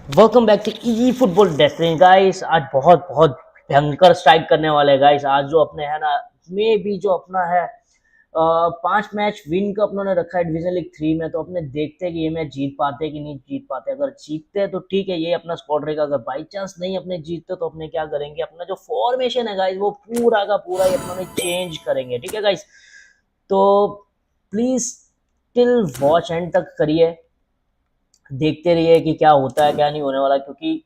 Welcome back to E football destiny guys. आज बहुत बहुत भयंकर स्ट्राइक करने वाले हैं गाइस। आज जो अपने है ना में भी जो अपना है 5 मैच विन का अपनों ने रखा है डिवीजन लीग 3 में। तो अपने देखते हैं कि ये मैच जीत पाते हैं कि नहीं जीत पाते। अगर जीतते हैं तो ठीक है, ये अपना स्क्वाड रहेगा। अगर बाई चांस नहीं अपने जीतते तो अपने क्या करेंगे, अपना जो फॉर्मेशन है गाइस वो पूरा का पूरा ये अपनों ने चेंज करेंगे। ठीक है गाइस, तो प्लीज टिल वॉच एंड तक करिए, देखते रहिए कि क्या होता है क्या नहीं होने वाला, क्योंकि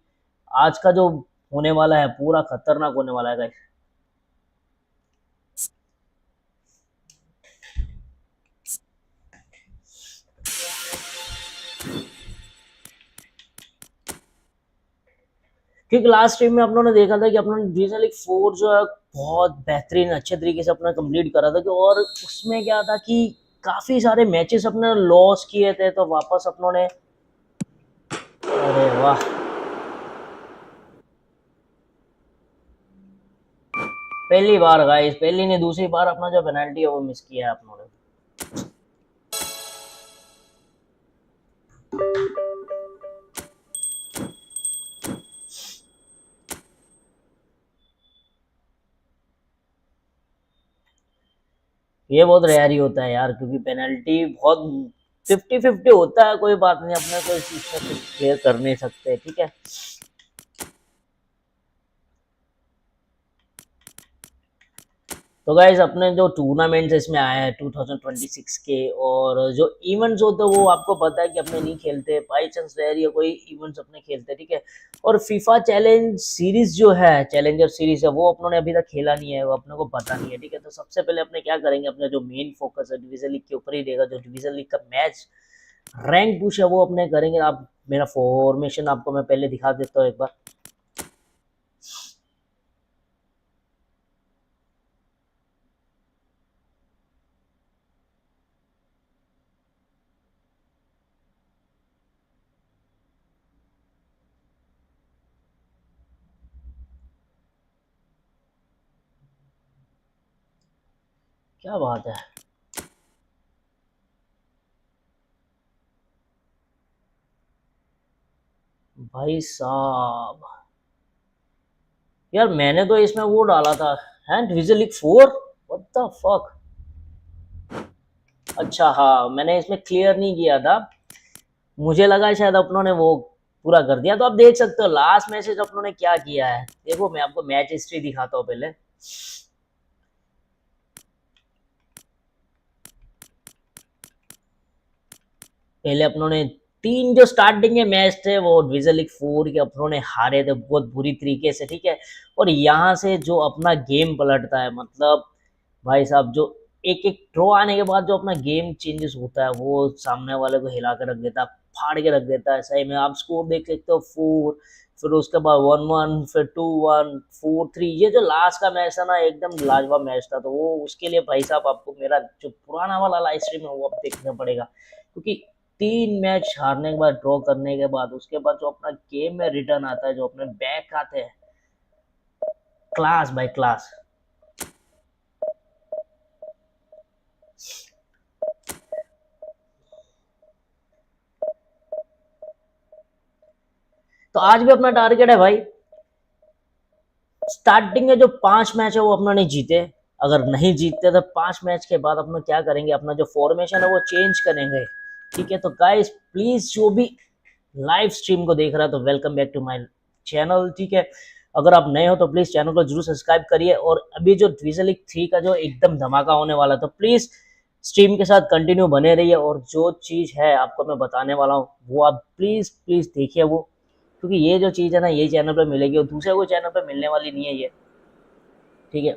आज का जो होने वाला है पूरा खतरनाक होने वाला है गाइस। क्योंकि लास्ट टाइम में अपनों ने देखा था कि अपनों ने डिवीजन लीग 4 जो है बहुत बेहतरीन अच्छे तरीके से अपना कंप्लीट करा था कि, और उसमें क्या था कि काफी सारे मैचेस अपने लॉस किए थे। तो वापस अपनों ने, अरे वाह, पहली बार गाइस, पहली नहीं दूसरी बार अपना जो पेनल्टी है वो मिस किया है अपनों ने। ये बहुत रेयर ही होता है यार, क्योंकि पेनल्टी बहुत 50-50 होता है। कोई बात नहीं, अपने को इस चीज में क्लियर कर नहीं सकते। ठीक है, तो गाइज अपने जो टूर्नामेंट्स इसमें आए हैं 2026 के, और जो इवेंट्स होते हैं वो आपको पता है कि अपने नहीं खेलते, बाई चांस रेयर या कोई इवेंट्स अपने खेलते। ठीक है, और फीफा चैलेंज सीरीज जो है, चैलेंजर सीरीज है, वो अपनों ने अभी तक खेला नहीं है, वो अपने को पता नहीं है। ठीक है, तो सबसे पहले अपने क्या करेंगे, अपने जो मेन फोकस है डिवीजन लीग के ऊपर ही रहेगा। जो डिवीजन लीग का मैच रैंक पुश है वो अपने करेंगे। आप मेरा फॉर्मेशन आपको मैं पहले दिखा देता हूँ एक बार। क्या बात है भाई साहब, यार मैंने तो इसमें वो डाला था है division league 4। What the fuck. अच्छा हाँ, मैंने इसमें क्लियर नहीं किया था, मुझे लगा शायद अपनों ने वो पूरा कर दिया। तो आप देख सकते हो लास्ट मैसेज अपनों ने क्या किया है। देखो मैं आपको मैच हिस्ट्री दिखाता हूँ पहले। पहले अपनों ने 3 जो स्टार्टिंग के मैच थे वो डिवीजन लीग 4 के अपनों ने हारे थे बहुत बुरी तरीके से। ठीक है, और यहाँ से जो अपना गेम पलटता है, मतलब भाई साहब, जो एक एक ड्रॉ आने के बाद जो अपना गेम चेंजेस होता है वो सामने वाले को हिला कर रख देता है, फाड़ के रख देता है। सही में आप स्कोर देख सकते हो 4, फिर उसके बाद 1-1, फिर 2-1, 4-3। ये जो लास्ट का मैच था ना एकदम लाजवाब मैच था। तो वो उसके लिए भाई साहब आपको मेरा जो पुराना वाला लाइव स्ट्रीम है वो अब देखना पड़ेगा, क्योंकि 3 मैच हारने के बाद, ड्रॉ करने के बाद, उसके बाद जो अपना गेम में रिटर्न आता है, जो अपने बैक आते हैं, क्लास बाय क्लास। तो आज भी अपना टारगेट है भाई, स्टार्टिंग में जो 5 मैच है वो अपना नहीं जीते। अगर नहीं जीतते तो 5 मैच के बाद अपना क्या करेंगे, अपना जो फॉर्मेशन है वो चेंज करेंगे। ठीक है, तो गाइस प्लीज जो भी लाइव स्ट्रीम को देख रहा है तो welcome back to my channel. ठीक है, अगर आप नए हो तो प्लीज चैनल को जरूर सब्सक्राइब करिए। और अभी जो डिवीजन लीग 3 का जो एकदम धमाका होने वाला है, तो प्लीज स्ट्रीम के साथ कंटिन्यू बने रहिए। और जो चीज है आपको मैं बताने वाला हूँ वो आप प्लीज प्लीज देखिए वो, क्योंकि ये जो चीज़ है ना ये चैनल पे मिलेगी और दूसरे को चैनल पे मिलने वाली नहीं है ये। ठीक है,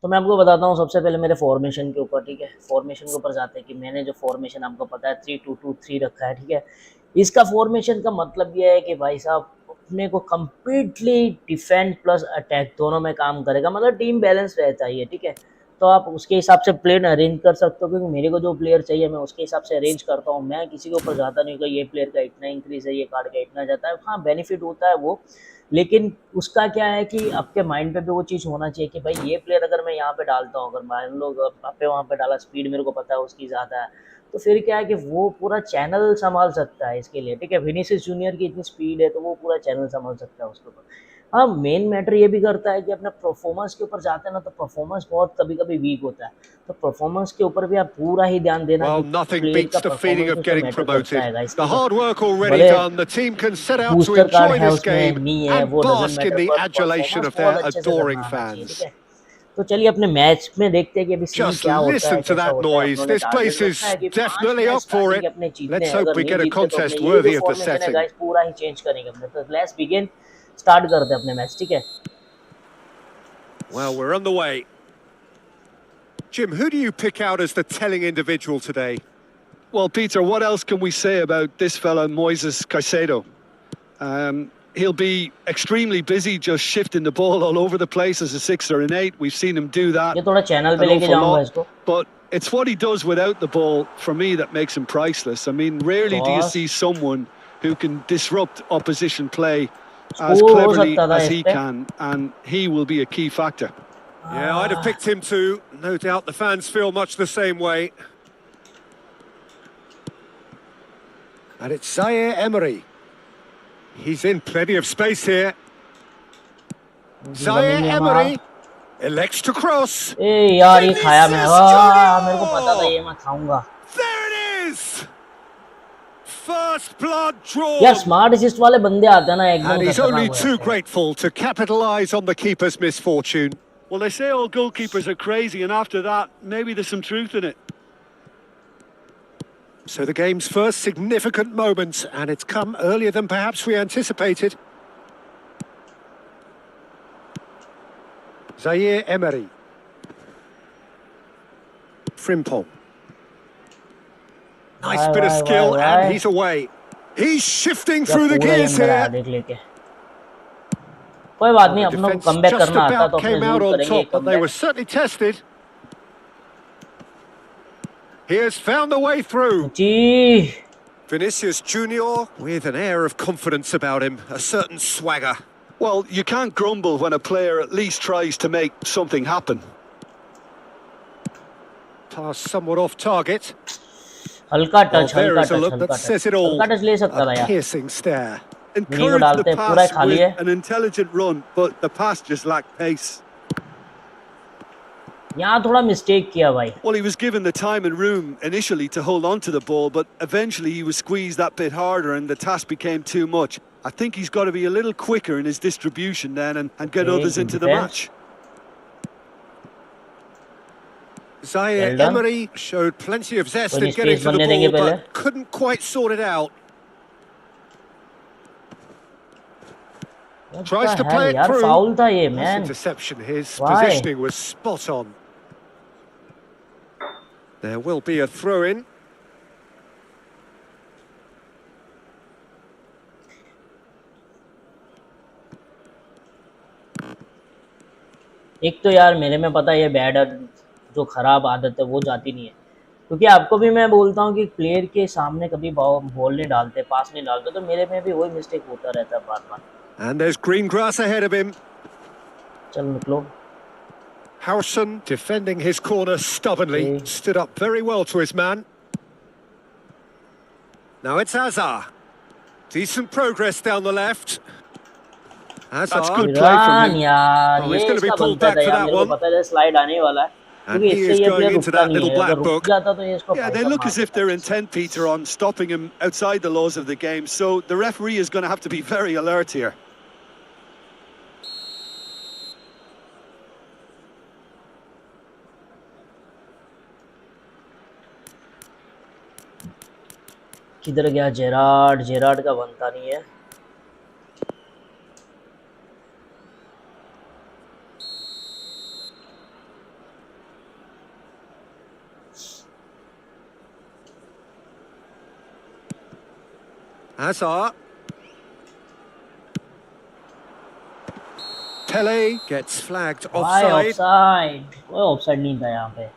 तो मैं आपको बताता हूँ सबसे पहले मेरे फॉर्मेशन के ऊपर। ठीक है, फॉर्मेशन के ऊपर जाते हैं कि मैंने जो फॉर्मेशन आपको पता है 3-2-2-3 रखा है। ठीक है, इसका फॉर्मेशन का मतलब ये है कि भाई साहब अपने को कंप्लीटली डिफेंड प्लस अटैक दोनों में काम करेगा, मतलब टीम बैलेंस रहता है ये। ठीक है, तो आप उसके हिसाब से प्लेन अरेंज कर सकते हो, क्योंकि मेरे को जो प्लेयर चाहिए मैं उसके हिसाब से अरेंज करता हूँ। मैं किसी के ऊपर जाता नहीं कि ये प्लेयर का इतना इंक्रीज है, ये कार्ड का इतना जाता है। हाँ, बेनिफिट होता है वो, लेकिन उसका क्या है कि आपके माइंड पे भी वो चीज़ होना चाहिए कि भाई ये प्लेयर अगर मैं यहाँ पे डालता हूँ, अगर मान लो आपे वहाँ पे डाला, स्पीड मेरे को पता है उसकी ज़्यादा है, तो फिर क्या है कि वो पूरा चैनल संभाल सकता है इसके लिए, ठीक है। विनीसियस जूनियर की इतनी स्पीड है तो वो पूरा चैनल संभाल सकता है उसके ऊपर। हाँ, मेन मैटर ये भी करता है कि अपना परफॉर्मेंस के ऊपर जाते हैं ना, तो परफॉर्मेंस बहुत कभी-कभी वीक होता है। तो परफॉर्मेंस के ऊपर भी आप पूरा ही ध्यान देना कि Well, nothing प्लेयर का beats the feeling परफॉर्मेंस भी of उसमें getting मैटर करता promoted. है गाइस, The ठीक है। hard work already भले done, the team can set out to booster card enjoy है this उसमें, game नहीं है, and वो doesn't bask in matter, the पर adulation परफॉर्मेंस of बहुत their अच्छे से adoring करना आना चाहिए, ठीक fans. है। तो चलिए अपने मैच में देखते हैं कि अभी सीन Just क्या होता है, listen to कैसा that होता है। noise. अपनों ने This टारगेट place रखा है is कि 5 definitely match up for starting it. के अपने जीतने Let's हैं, hope अगर we नहीं get a जीतते तो अपने contest ये जो worthy of the फॉर्मेशन है setting. गाइस पूरा ही चेंज करेंगे अपने। तो लेट्स बिगिन, स्टार्ट करते हैं अपने मैच, ठीक है। Well, we're on the way. Jim, who do you pick out as the telling individual today? Well, Peter, what else can we say about this fella, Moises Caicedo? He'll be extremely busy just shifting the ball all over the place as a 6 or an 8. We've seen him do that ये थोड़ा channel पे an लेके awful जाऊंगा lot. इसको। But it's what he does without the ball, for me, that makes him priceless. I mean, rarely do you cross, see someone who can disrupt opposition play as score हो cleverly सकता था as इस he पे। can, and he will be a key factor. Yeah, I'd have picked him too. No doubt the fans feel much the same way. And it's Zaire Emery. He's in plenty of space here. Zaire Emery elects to cross. ए यार ये खाया मैं, Vinicius मेरे को पता था Junior! ये मैं खाऊंगा। There it is! First blood यार drawn. स्मार्ट असिस्ट वाले बंदे आते हैं ना, And एकदम he's खतरनाक only हो too जाते हैं। grateful to capitalise on the keeper's misfortune. Well, they say all goalkeepers are crazy, and after that, maybe there's some truth in it. So the game's first significant moments, and it's come earlier than perhaps we anticipated. Zaire Emery. Frimpong. Nice bit of skill, and he's away. He's shifting through the gears here. देख लेके कोई बात नहीं, The अपनों को defence comeback just करना आता है तो about अपने came out जरूर on करेंगे top, but they were comeback. certainly tested. He has found a way through. जी, Vinicius Junior with an air of confidence about him, a certain swagger. Well, you can't grumble when a player at least tries to make something happen. Pass somewhat off target. हल्का Well, touch, there हल्का is a touch, look that हल्का says touch, it all. हल्का touch ले सकता था A यार। piercing stare. Mini को Encouraged the डालते हैं, पूरा pass खाली with है। an intelligent run, but the pass just lacked pace. यहाँ थोड़ा मिस्टेक किया भाई। Well, he was given the time and room initially to hold on to the ball, but eventually he was squeezed that bit harder and the task became too much. I think he's got to be a little quicker in his distribution then and get others into the match. Zaire Emery showed plenty of zest in getting to the ball, but couldn't quite sort it out. Tries to play it through. Foul था ये Nice man. interception. His positioning was spot on. There will be a throw-in. एक तो यार मेरे में पता है ये बैड जो खराब आदत है वो जाती नहीं है, क्योंकि आपको भी मैं बोलता हूँ कि प्लेयर के सामने कभी बॉल नहीं डालते, पास नहीं डालते, तो मेरे में भी वही मिस्टेक होता रहता है बार बार। And there's green grass ahead of him. चल निकलो। Howson defending his corner stubbornly, stood up very well to his man. Now it's Azar. Decent progress down the left. That's good play from him. यार Oh, ये he's going to be इसका pulled बनता back था for यार, that मेरे को one. पता है स्लाइड आने वाला है, And क्योंकि he इससे is ये going प्लेयर into रुकता that नहीं little है, black अगर रुक book. जाता तो ये इसको Yeah, भाई they साहब look मार as if देता। they're intent, Peter, on stopping him outside the laws of the game, so the referee is going to have to be very alert here. किधर गया जेरार्ड? जेरार्ड का बनता नहीं है। Azar. Pele gets flagged भाई offside. Offside, कोई offside नहीं था यहाँ पे।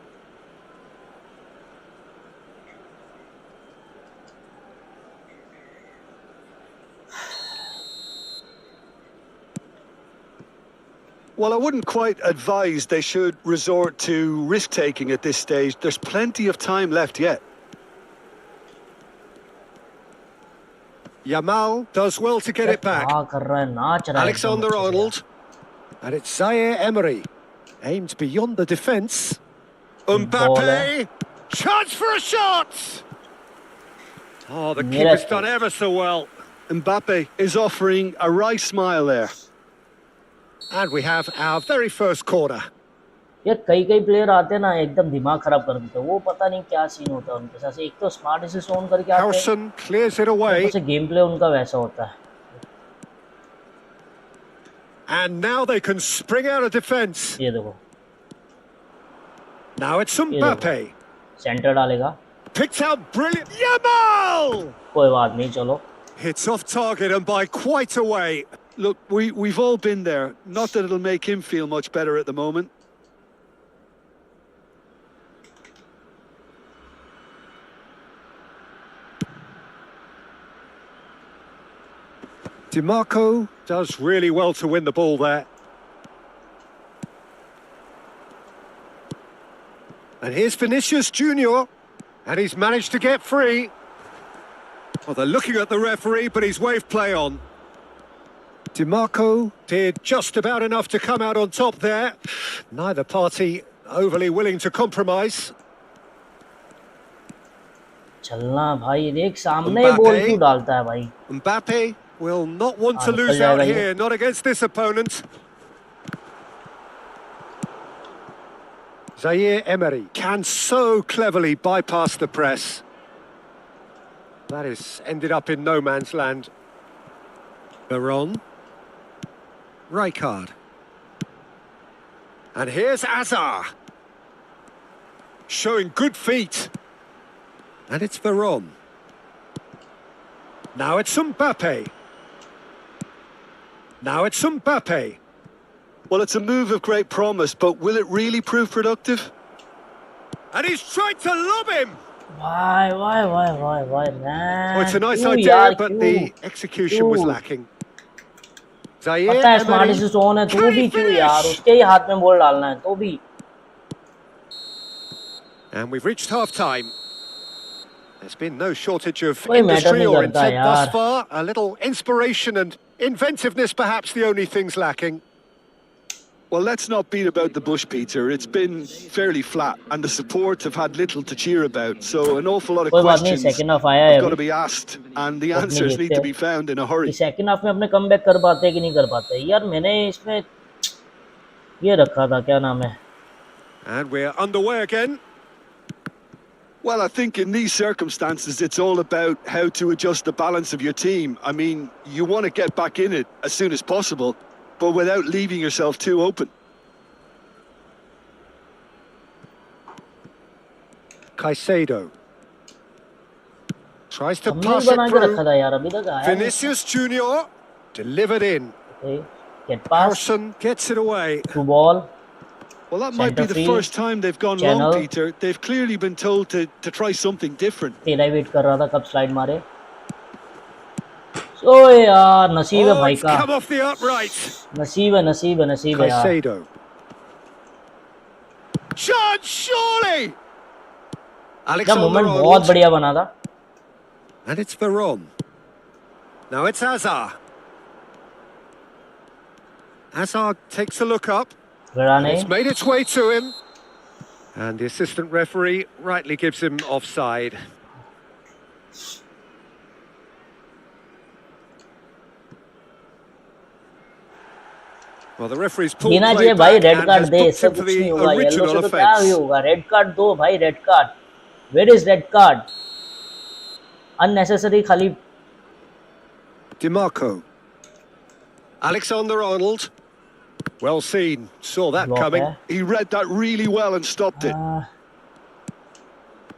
Well, I wouldn't quite advise they should resort to risk-taking at this stage. There's plenty of time left yet. Yamal does well to get it back. क्या कर रहा है, नाच रहा है एकदम Alexander अच्छे से यार। Arnold. And it's Zaire Emery. Aimed beyond the defence. Ball Mbappe. Chance for a shot! Oh, the keeper's done ever so well. Mbappe is offering a right smile there. And we have our very first corner. यार कई player आते हैं ना, एकदम दिमाग खराब कर देते हैं, वो पता नहीं क्या सीन होता है उनके साथ। एक तो स्मार्ट डिसीजन ऑन करके आते हैं, Harrison clears it away. ऊपर से गेम प्ले उनका वैसा होता है। And now they can spring out of defence. ये देखो, Now it's Mbappe. सेंटर डालेगा, Picked out brilliant. Yamal! कोई बात नहीं, चलो। Hits off target and by quite a way. Look, we've all been there. Not that it'll make him feel much better at the moment. DiMarco does really well to win the ball there. And here's Vinicius Junior. And he's managed to get free. Well, they're looking at the referee, but he's waved play on. DiMarco did just about enough to come out on top there. Neither party overly willing to compromise. चलना भाई, देख सामने ball क्यों डालता है भाई। Mbappe will not want to lose out here, not against this opponent. Zaire Emery can so cleverly bypass the press. That is ended up in no man's land. Baron. Rijkaard. And here's Azar. Showing good feet. And it's Veron. Now it's Mbappe. Now it's Mbappe. Well, it's a move of great promise, but will it really prove productive? And he's tried to lob him. Why, man? Oh, it's a nice idea, but the execution was lacking. Zaire पता है smart decision है, तो भी क्यों यार, उसके ही हाथ में बॉल डालना है, तो भी। And we've reached half time. There's been no shortage of कोई मैटर industry नहीं or करता intent thus यार। far. A little inspiration and inventiveness, perhaps the only things lacking. Well, let's not beat about the bush, Peter. It's been fairly flat, and the support have had little to cheer about. So an awful lot of questions have got to be asked, and the answers need to be found in a hurry. Second half में अपने comeback कर पाते हैं कि नहीं कर पाते यार। मैंने इसमें ये रखा था, क्या नाम है। And we're underway again. Well, I think in these circumstances, it's all about how to adjust the balance of your team. I mean, you want to get back in it as soon as possible, but without leaving yourself too open. Caicedo tries to pass it through. Vinicius Junior delivered in. Get past. Harrison gets it away. Through ball. Well, that might be the first time they've gone long, Peter. They've clearly been told to try something different. तेरा ही wait कर रहा था कब slide मारे। ओ यार नसीब है भाई का। Come off the upright. नसीब है यार। Caicedo. Chance, surely. Alexander moment Arnold. बहुत बढ़िया बना था। And it's Veron. Now it's Azar. Azar takes a look up. It's made its way to him. And the assistant referee rightly gives him offside. Well, the referee's pulled देना चाहिए भाई, red card दे, इससे कुछ नहीं होगा। Yellow से तो क्या ही होगा, रेड कार्ड दो भाई, red card. Where is red card? Unnecessary खाली। DiMarco. Alexander Arnold. Well seen, saw that coming. He read that really well and stopped it.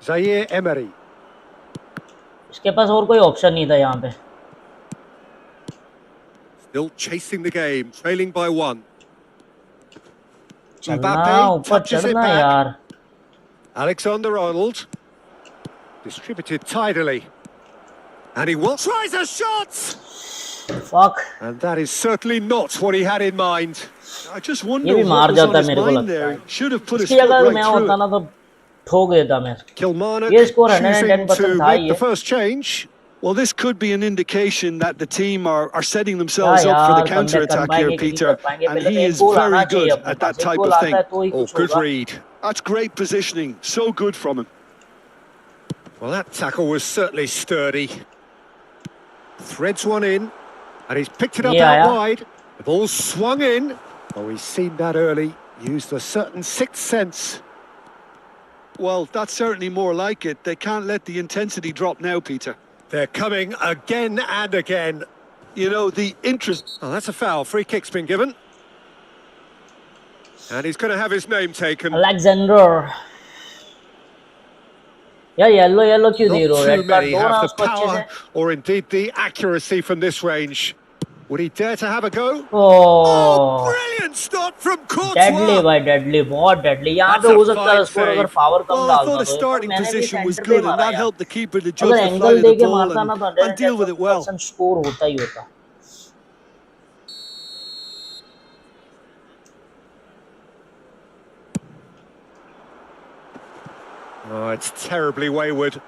Zaire Emery. इसके पास और कोई ऑप्शन नहीं था यहाँ पे। Still chasing the game, trailing by one. चलना, Mbappe ऊपर touches it चढ़ना back. यार. Alexander-Arnold. Distributed tidily. And he tries a shot! Fuck. And that is certainly not what he had in mind. I just ये wonder भी what मार was on जाता है his मेरे को mind लगता there. है. He should have put his इसकी foot जगह अगर right मैं through होता it. ना तो ठोक देता मैं. ये Kilmarnock स्कोर choosing 110% to था make ये. the first change. Well, this could be an indication that the team are setting क्या themselves up for the यार, कमबैक कर counter-attack here, पाएंगे कि नहीं कर Peter, पाएंगे. and पहले तो he एक is गोल very आना चाहिए good अपने at पास. that एक type गोल of आता है thing. तो ही Oh, कुछ good होगा. read. That's great positioning. So good from him. Well, that tackle was certainly sturdy. Threads one in, and he's picked it up ये out आया. wide. The ball swung in. Oh, he's seen that early. Used a certain sixth sense. Well, that's certainly more like it. They can't let the intensity drop now, Peter. They're coming again and again. You know, the interest... Oh, that's a foul. Free kick's been given. And he's going to have his name taken. Alexander. यार yellow yellow क्यों दे Not रहे हो? too red card many दो ना have the उसको अच्छे से. power or indeed the accuracy from this range. Would he dare to have a go? Oh, oh, brilliant stop from deadly Courtois. भाई, deadly, बहुत डेडली. यहाँ That's पे a हो सकता है fine स्कोर अगर save. Power come Well, I thought डालता his तो, पर starting मैंने भी position was सेंटर पे good, and मारा that यार. helped the keeper to अगर judge the flight angle of they the के ball मारता ना तो and deal with it well. 110% score होता ही होता. Oh, it's terribly wayward.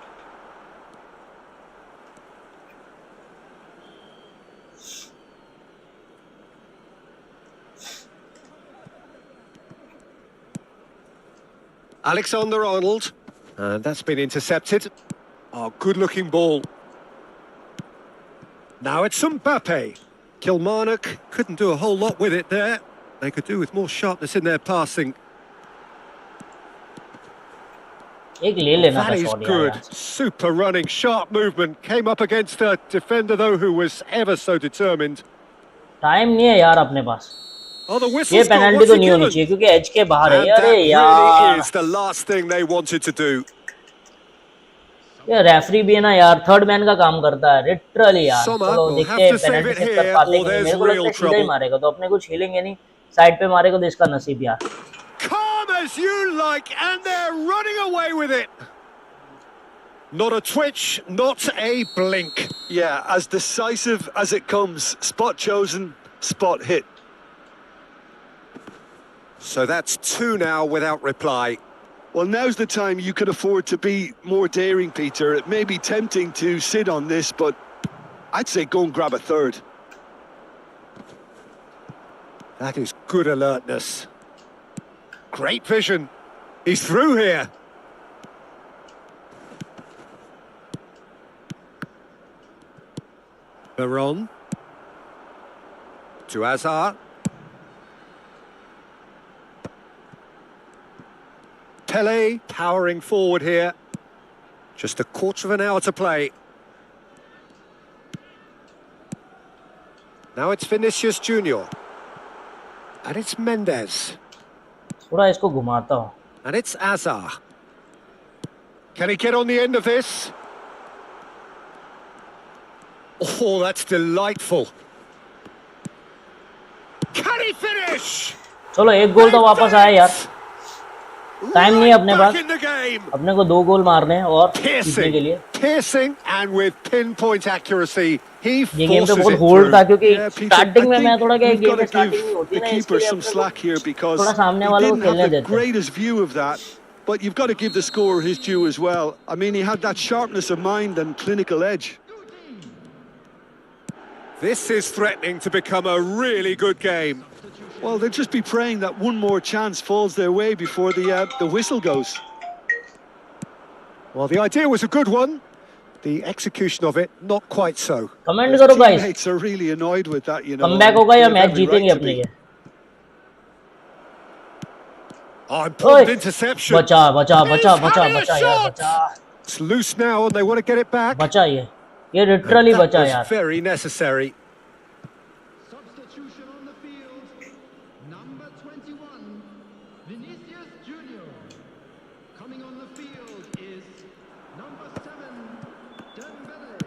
Alexander-Arnold. And that's been intercepted. Oh, good-looking ball. Now it's Mbappe. Kilmarnock couldn't do a whole lot with it there. They could do with more sharpness in their passing. एक ले लेना That था is shot यार good. यहाँ से. Super running, sharp movement. Came up against a defender, though, who was ever so determined. Time नहीं है यार अपने पास. Oh, the ये whistle's gone. पेनल्टी What's तो he नहीं होनी given? चाहिए क्योंकि एज के बाहर है. And अरे that really यार, is the last thing they wanted to do. ये रेफरी भी है ना यार, थर्ड मैन का काम करता है लिटरली यार. Sommer चलो will देखते have हैं to save penalty it save कर here, पाते or कि नहीं. there's मेरे को लगता real है सीधा ही trouble. मारेगा, तो अपने कुछ हिलेंगे नहीं. साइड पे मारेगा तो इसका नसीब यार. Calm as you like, and they're running away with it. Not a twitch, not a blink. Yeah, as decisive as it comes. Spot chosen, spot hit. So that's two now without reply. Well, now's the time you could afford to be more daring, Peter. It may be tempting to sit on this, but I'd say go and grab a third. That is good alertness. Great vision. He's through here. Veron. To Azar. Pele powering forward here. Just a quarter of an hour to play. Now it's Vinicius Junior. And it's Mendes. थोड़ा इसको घुमाता हूँ. And it's Azar. Can he get on the end of this? Oh, that's delightful. Can he finish? चलो एक गोल तो वापस आया यार. टाइम नहीं है अपने पास. Back in the game. अपने को 2 गोल मारने हैं और जीतने के लिए. Piercing and with pinpoint accuracy. He ये गेम पे forces बहुत it होल्ड था through. क्योंकि Yeah, Peter, स्टार्टिंग में I मैं think थोड़ा क्या we've गेम got में to स्टार्टिंग give नहीं होती the ना, keeper इसके लिए some अपने slack here को because थोड़ा सामने he वालों को didn't have खेलने the देते हैं. greatest view of that. But you've got to give the scorer his due as well. I mean, he had that sharpness of mind and clinical edge. This is threatening to become a really good game. Well, they'll just be praying that one more chance falls their way before the whistle goes. Well, the idea was a good one. The execution of it, not quite so. Comment His करो guys. teammates are really annoyed with that, you know. Comeback and होगा they या have match every जीतेंगे right to अपने be. ये. Oh, important ओए, interception. बचा बचा बचा He's बचा having a बचा यार, shot. बचा It's loose now and they want to get it back. बचा ये लिटरली That बचा was यार. very necessary. Substitution on the field. Number 21, Vinicius Junior. Coming on the field is number 7, Dembele.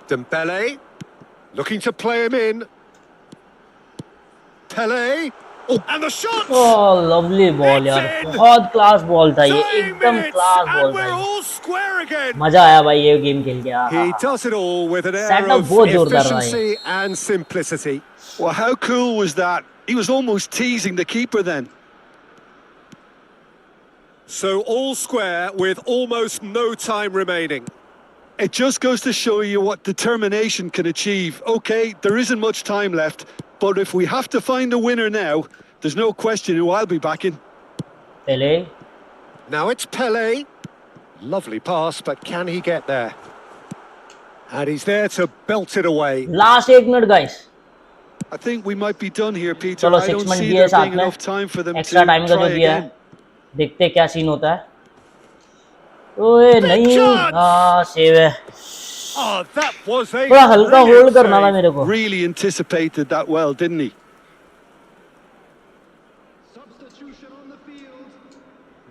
Dembele looking to play him in. Pele. And the shot! Oh lovely ball It's यार, in! बहुत class ball था ये, Dying एकदम minutes, class and ball था we're ये। all square again. मजा आया भाई ये गेम खेल के। He does it all with an air setup of बहुत जोरदार था ये। efficiency and simplicity. Well, how cool was that? He was almost teasing the keeper then. So all square with almost no time remaining. It just goes to show you what determination can achieve. Okay, there isn't much time left, but if we have to find a winner now, there's no question who I'll be backing. पहले Now it's Pele. Lovely pass, but can he get there? And he's there to belt it away. Last 1 minute guys. I think we might be done here, Peter. चलो I 6 don't minute see दिए there साथ being में, enough time for them extra to time का जो try दिया है, again. देखते हैं क्या सीन होता है। ओए Big नहीं, chance! सेव है। Oh, that was a थोड़ा हल्का होल्ड brilliant करना था save. मेरे को। Really anticipated that well, didn't he? Substitution on the field.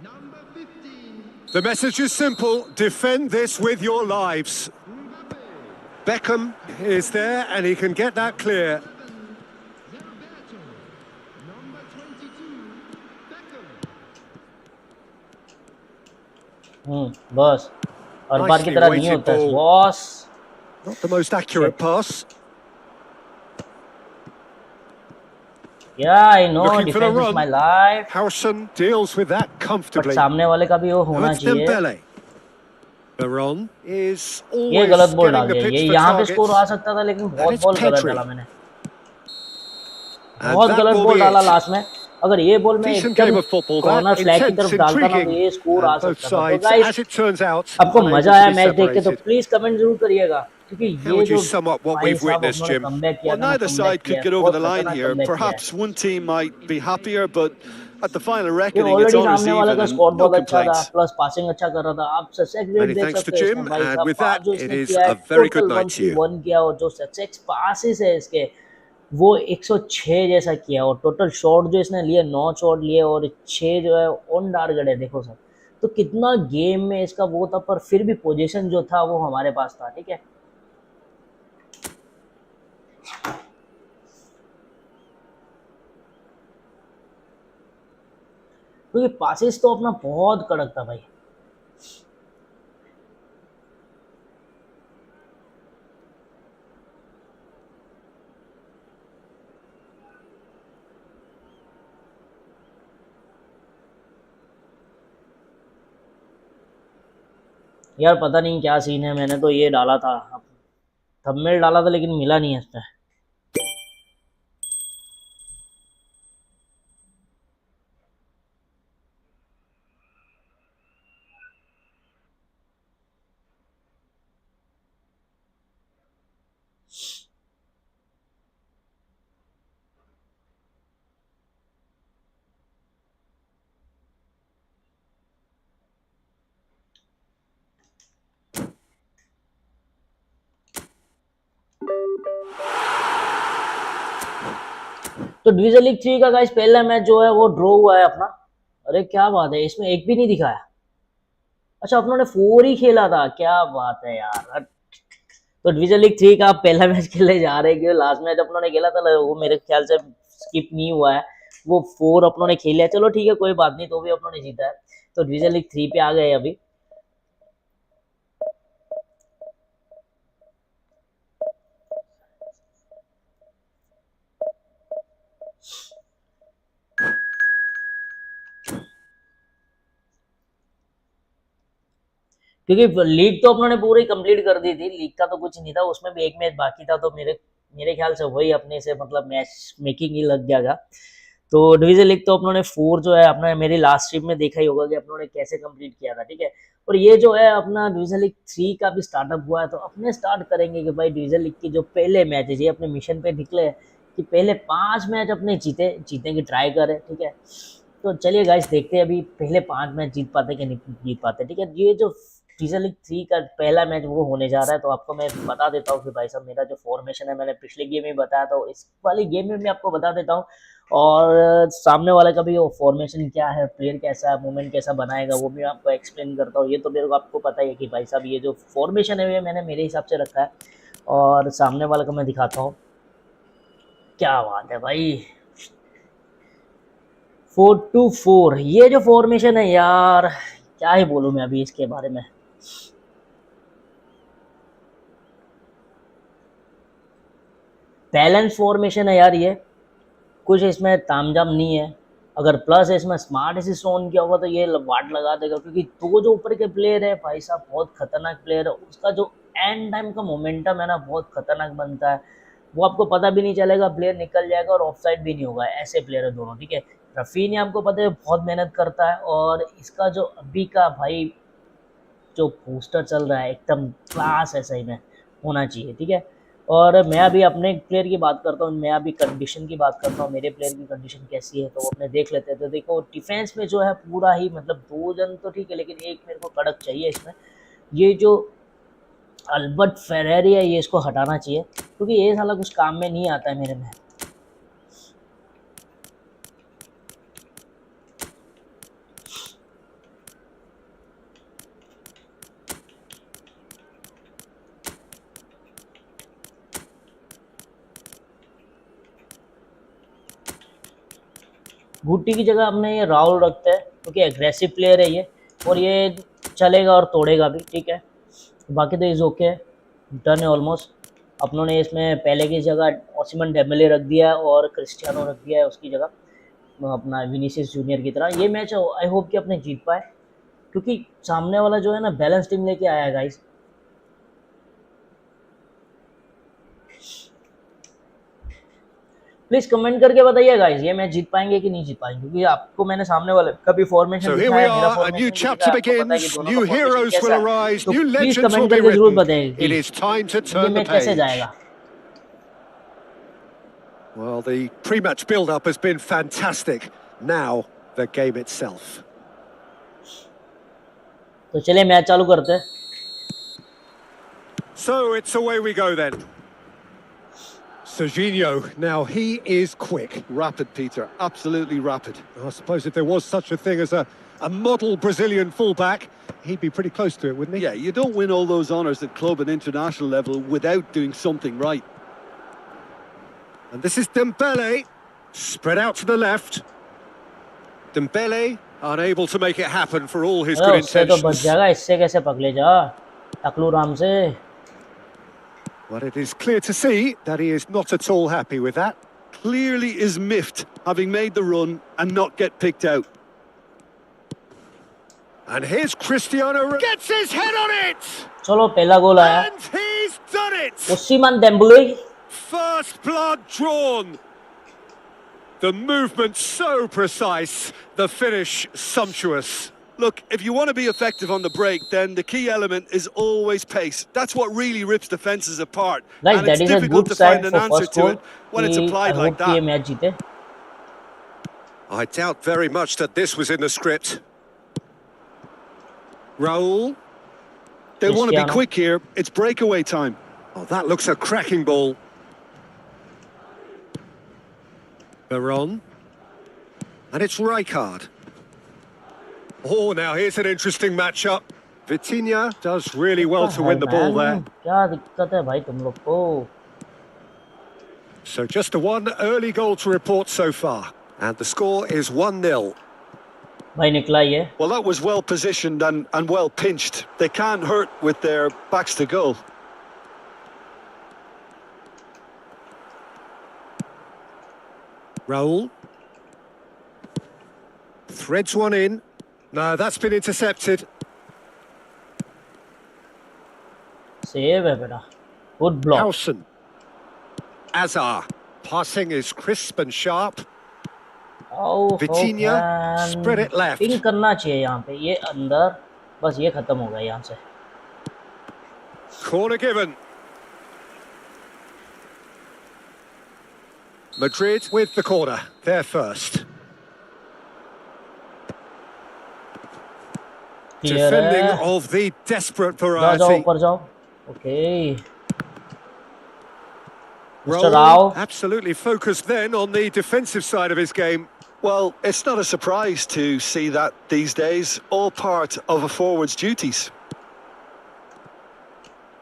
Number 15. The message is simple: defend this with your lives. Mbappe. Beckham is there, and he can get that clear. Roberto. Number 22. Beckham. बस हर बार की Nicely तरह नहीं weighted होता है ball. Boss. Not the most accurate pass. या I know Looking for the defence is run. My life, Howson deals with that but comfortably. सामने वाले का भी वो Now होना it's चाहिए। Dembele. Veron is ये गलत always बॉल getting डाल the दिया, ये pitch for यहाँ पे स्कोर आ targets. सकता था, लेकिन And बहुत it's बॉल गलत Pedri. डाला मैंने, And बहुत that गलत will बॉल be डाला it. लास्ट में। अगर ये बॉल मैं Decent एकदम game of football, corner that flag की intense, तरफ डालता ना, तो intriguing, ये स्कोर आ and both सकता था। तो sides, guys, as it turns out, आपको unable मजा to आया be मैच देख के तो separated. प्लीज कमेंट जरूर करिएगा, क्योंकि How ये would you जो sum up what भाई we've साहब witnessed, उन्होंने Jim? कमबैक किया Well, था ना, neither कमबैक side किया could है, get over बहुत the line खतरनाक here. कमबैक किया है। Perhaps one team might be happier, but at the final ये reckoning, it's ऑलरेडी honours सामने वाले even का and स्कोर no बहुत अच्छा था, complaints. प्लस पासिंग अच्छा कर रहा था। आप सक्सेस रेट Many देख thanks to सकते हो इसमें Jim, भाई and साहब, with पास that, जो it इसने is किया है, a very total good night to you. 131 किया, और जो सक्सेस पासिस है इसके वो 106 जैसा किया, और टोटल शॉट जो इसने लिए 9 शॉट लिए, और 6 जो है ऑन टारगेट है। देखो सर, तो कितना गेम में इसका वो था, पर फिर भी पोजीशन जो था वो हमारे पास था। ठीक है, क्योंकि पासिस तो अपना बहुत कड़क था भाई। यार पता नहीं क्या सीन है, मैंने तो ये डाला था, थंबनेल डाला था, लेकिन मिला नहीं है इस पे। तो डिवीजन लीग 3 का गाइस पहला मैच जो है वो ड्रॉ हुआ है अपना। अरे क्या बात है, इसमें एक भी नहीं दिखाया। अच्छा, अपनों ने 4 ही खेला था, क्या बात है यार। तो डिवीजन लीग 3 का पहला मैच खेलने जा रहे हैं, क्योंकि लास्ट मैच अपनों ने खेला था वो मेरे ख्याल से स्किप नहीं हुआ है, वो 4 अपनों ने खेले। चलो ठीक है, कोई बात नहीं, तो भी अपनों ने जीता है। तो डिवीजन लीग 3 पे आ गए अभी। क्योंकि लीग तो अपनों ने पूरी कंप्लीट कर दी थी, लीग का तो कुछ नहीं था, उसमें भी एक मैच बाकी था, तो मेरे मेरे ख्याल से वही अपने से मतलब मैच मेकिंग ही लग गया था। तो डिवीजन लीग तो अपनों ने 4 जो है अपना, मेरी लास्ट स्ट्रीम में देखा ही होगा कि अपनों ने कैसे कंप्लीट किया था। ठीक है, और ये जो है अपना डिवीजन लीग 3 का भी स्टार्टअप हुआ है, तो अपने स्टार्ट करेंगे कि भाई डिवीजन लीग की जो पहले मैच है, ये अपने मिशन पे निकले कि पहले 5 मैच अपने जीतने की ट्राई करें। ठीक है, तो चलिए गाइस देखते हैं अभी पहले 5 मैच जीत पाते कि नहीं जीत पाते। ठीक है, ये जो डिवीजन लीग 3 का पहला मैच वो होने जा रहा है, तो आपको मैं बता देता हूँ कि भाई साहब मेरा जो फॉर्मेशन है, मैंने पिछले गेम में बताया था, इस वाली गेम में मैं आपको बता देता हूँ, और सामने वाले का भी वो फॉर्मेशन क्या है, प्लेयर कैसा है, मूवमेंट कैसा बनाएगा, वो भी मैं आपको एक्सप्लेन करता हूँ। ये तो मेरे को आपको पता ही है कि भाई साहब ये जो फॉर्मेशन है ये मैंने मेरे हिसाब से रखा है, और सामने वाले को मैं दिखाता हूँ। क्या बात है भाई, 4-2-4 ये जो फॉर्मेशन है यार, क्या ही बोलूं मैं अभी इसके बारे में। बैलेंस फॉर्मेशन है यार ये, कुछ इसमें तामझाम नहीं है। अगर प्लस इसमें स्मार्ट असिस्ट ऑन किया होगा तो ये वाट लगा देगा, क्योंकि दो जो ऊपर के प्लेयर है भाई साहब बहुत खतरनाक प्लेयर है। उसका जो एंड टाइम का मोमेंटम है ना बहुत खतरनाक बनता है, वो आपको पता भी नहीं चलेगा, प्लेयर निकल जाएगा और ऑफ साइड भी नहीं होगा। ऐसे प्लेयर है दोनों, ठीक है। रफीनी आपको पता है बहुत मेहनत करता है, और इसका जो अभी का भाई जो पोस्टर चल रहा है एकदम क्लास है, सही में होना चाहिए, ठीक है। और मैं अभी अपने प्लेयर की बात करता हूँ, मैं अभी कंडीशन की बात करता हूँ, मेरे प्लेयर की कंडीशन कैसी है तो वो अपने देख लेते हैं। तो देखो डिफेंस में जो है पूरा ही मतलब दो जन तो ठीक है, लेकिन एक मेरे को कड़क चाहिए इसमें। ये जो अल्बर्ट फेरेरी है ये इसको हटाना चाहिए, क्योंकि ये साला कुछ काम में नहीं आता है मेरे में। भुट्टी की जगह अपने ये राहुल रखते हैं, क्योंकि एग्रेसिव प्लेयर है ये, और ये चलेगा और तोड़ेगा भी, ठीक है। बाकी तो इज़ ओके, डन है ऑलमोस्ट। अपनों ने इसमें पहले की जगह ओसिमन डेम्बेले रख दिया है और क्रिस्टियानो रख दिया है उसकी जगह अपना विनीसियस जूनियर की तरह। ये मैच आई होप कि अपने जीत पाए, क्योंकि सामने वाला जो है ना बैलेंस टीम लेके आया है गाइस। प्लीज कमेंट करके बताइए गाइस ये मैच जीत पाएंगे कि नहीं जीत पाएंगे, क्योंकि आपको मैंने सामने वाले का भी फॉर्मेशन So here we दिखाया, मेरा are, a new फॉर्मेशन भी chapter दिखाया, आपको पता है कि begins, दोनों का new फॉर्मेशन heroes will कैसा है। arise, तो new please legends will comment be करके जरूर written. बताइए It कि is time to ये turn the मैच कैसे page. जाएगा। Well, the pre-match build-up has been fantastic. Now, the game itself. तो चलिए मैच चालू करते हैं। So it's away we go then. Serginho, now he is quick. Rapid, Peter, absolutely rapid. I suppose if there was such a thing as a model Brazilian fullback, he'd be pretty close to it, wouldn't he? Yeah, you don't win all those honours at club and international level without doing something right. And this is Dembele, spread out to the left. Dembele unable to make it happen for all his good उससे तो बच intentions. जाएगा, इससे कैसे पकड़े जा टकलू राम से। But it is clear to see that he is not at all happy with that. Clearly is miffed, having made the run and not get picked out. And here's Cristiano, gets his head on it! चलो पहला गोल आया, And he's done it! Osimhen Dembele. First blood drawn. The movement so precise, the finish sumptuous. Look, if you want to be effective on the break, then the key element is always pace. That's what really rips defenses apart. Guys, And that it's is a difficult good to side find an for answer first to goal it when it's कि applied I like hope कि ये that. Match जीते। I doubt very much that this was in the script. Raul. They want to be Cristiano. quick here. It's breakaway time. Oh, that looks a cracking ball. Veron. And it's Rijkaard. Oh, now here's an interesting matchup. Vitinha does really well to win the ball there. क्या दिक्कत है भाई तुम लोग को। So just the one early goal to report so far. And the score is 1-0. भाई निकला ये। Well, that was well positioned and well pinched. They can't hurt with their backs to goal. Raul. Threads one in. No, that's been intercepted. Save है बेटा, good block. Howson. Azar. Passing is crisp and sharp. Vitinha, spread it left. Ping करना चाहिए यहाँ पे, ये अंदर, बस ये खत्म हो गया यहाँ से। Corner given. Madrid with the corner. They're first. Clear Defending है, of the desperate जाओ जाओ variety. ऊपर जाओ। Okay mister Raul Rao. absolutely focused then on the defensive side of his game. Well, it's not a surprise to see that these days, all part of a forward's duties.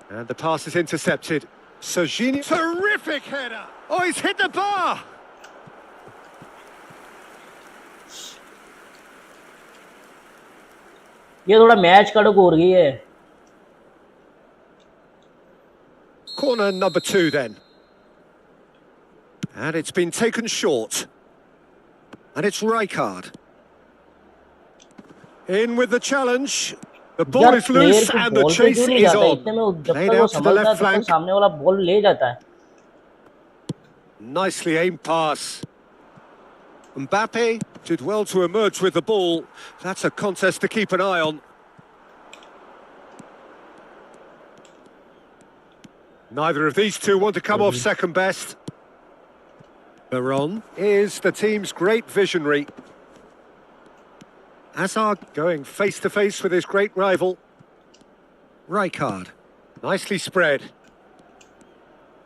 And the pass is intercepted. Serginho. Terrific header. Oh, he's hit the bar. ये थोड़ा match कड़क हो रही है। Corner number 2 then. And it's been taken short. And it's Rijkaard. In with the challenge. The ball यार is player loose को and the ball पे chase क्यों नहीं is जाता on. इतने में, जब तक Played वो out to the संभलता है left तब तक flank. सामने वाला बॉल ले जाता है। Nicely aimed pass. Mbappe did well to emerge with the ball. That's a contest to keep an eye on. Neither of these two want to come off second best. Veron is the team's great visionary. Hazard going face-to-face with his great rival. Rijkaard, nicely spread.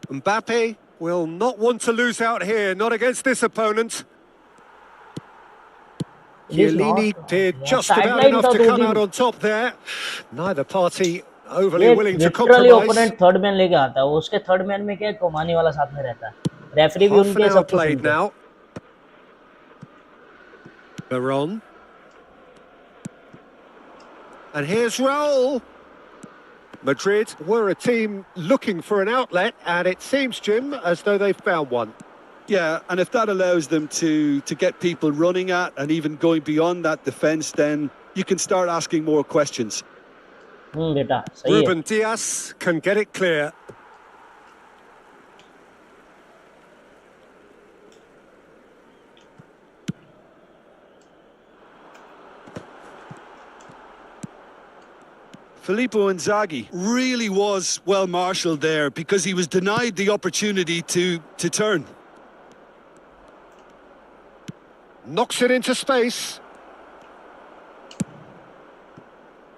Mbappe will not want to lose out here, not against this opponent. It is Chiellini not did यार just side about line enough था to दो come out दिन। on top there. Neither party overly ये willing to literally compromise. Opponent third man लेके आता है, उसके third man में क्या है, कोमानी वाला साथ में रहता है, रेफरी भी Half an उनके, hour सब कुछ played उनके। now. Veron. And here's Raul. Madrid were a team looking for an outlet, and it seems, Jim, as though they've found one. Yeah, and if that allows them to get people running at and even going beyond that defence, then you can start asking more questions. बेटा सही है। Ruben Dias can get it clear. Filippo Inzaghi really was well marshalled there because he was denied the opportunity to turn. Knocks it into space.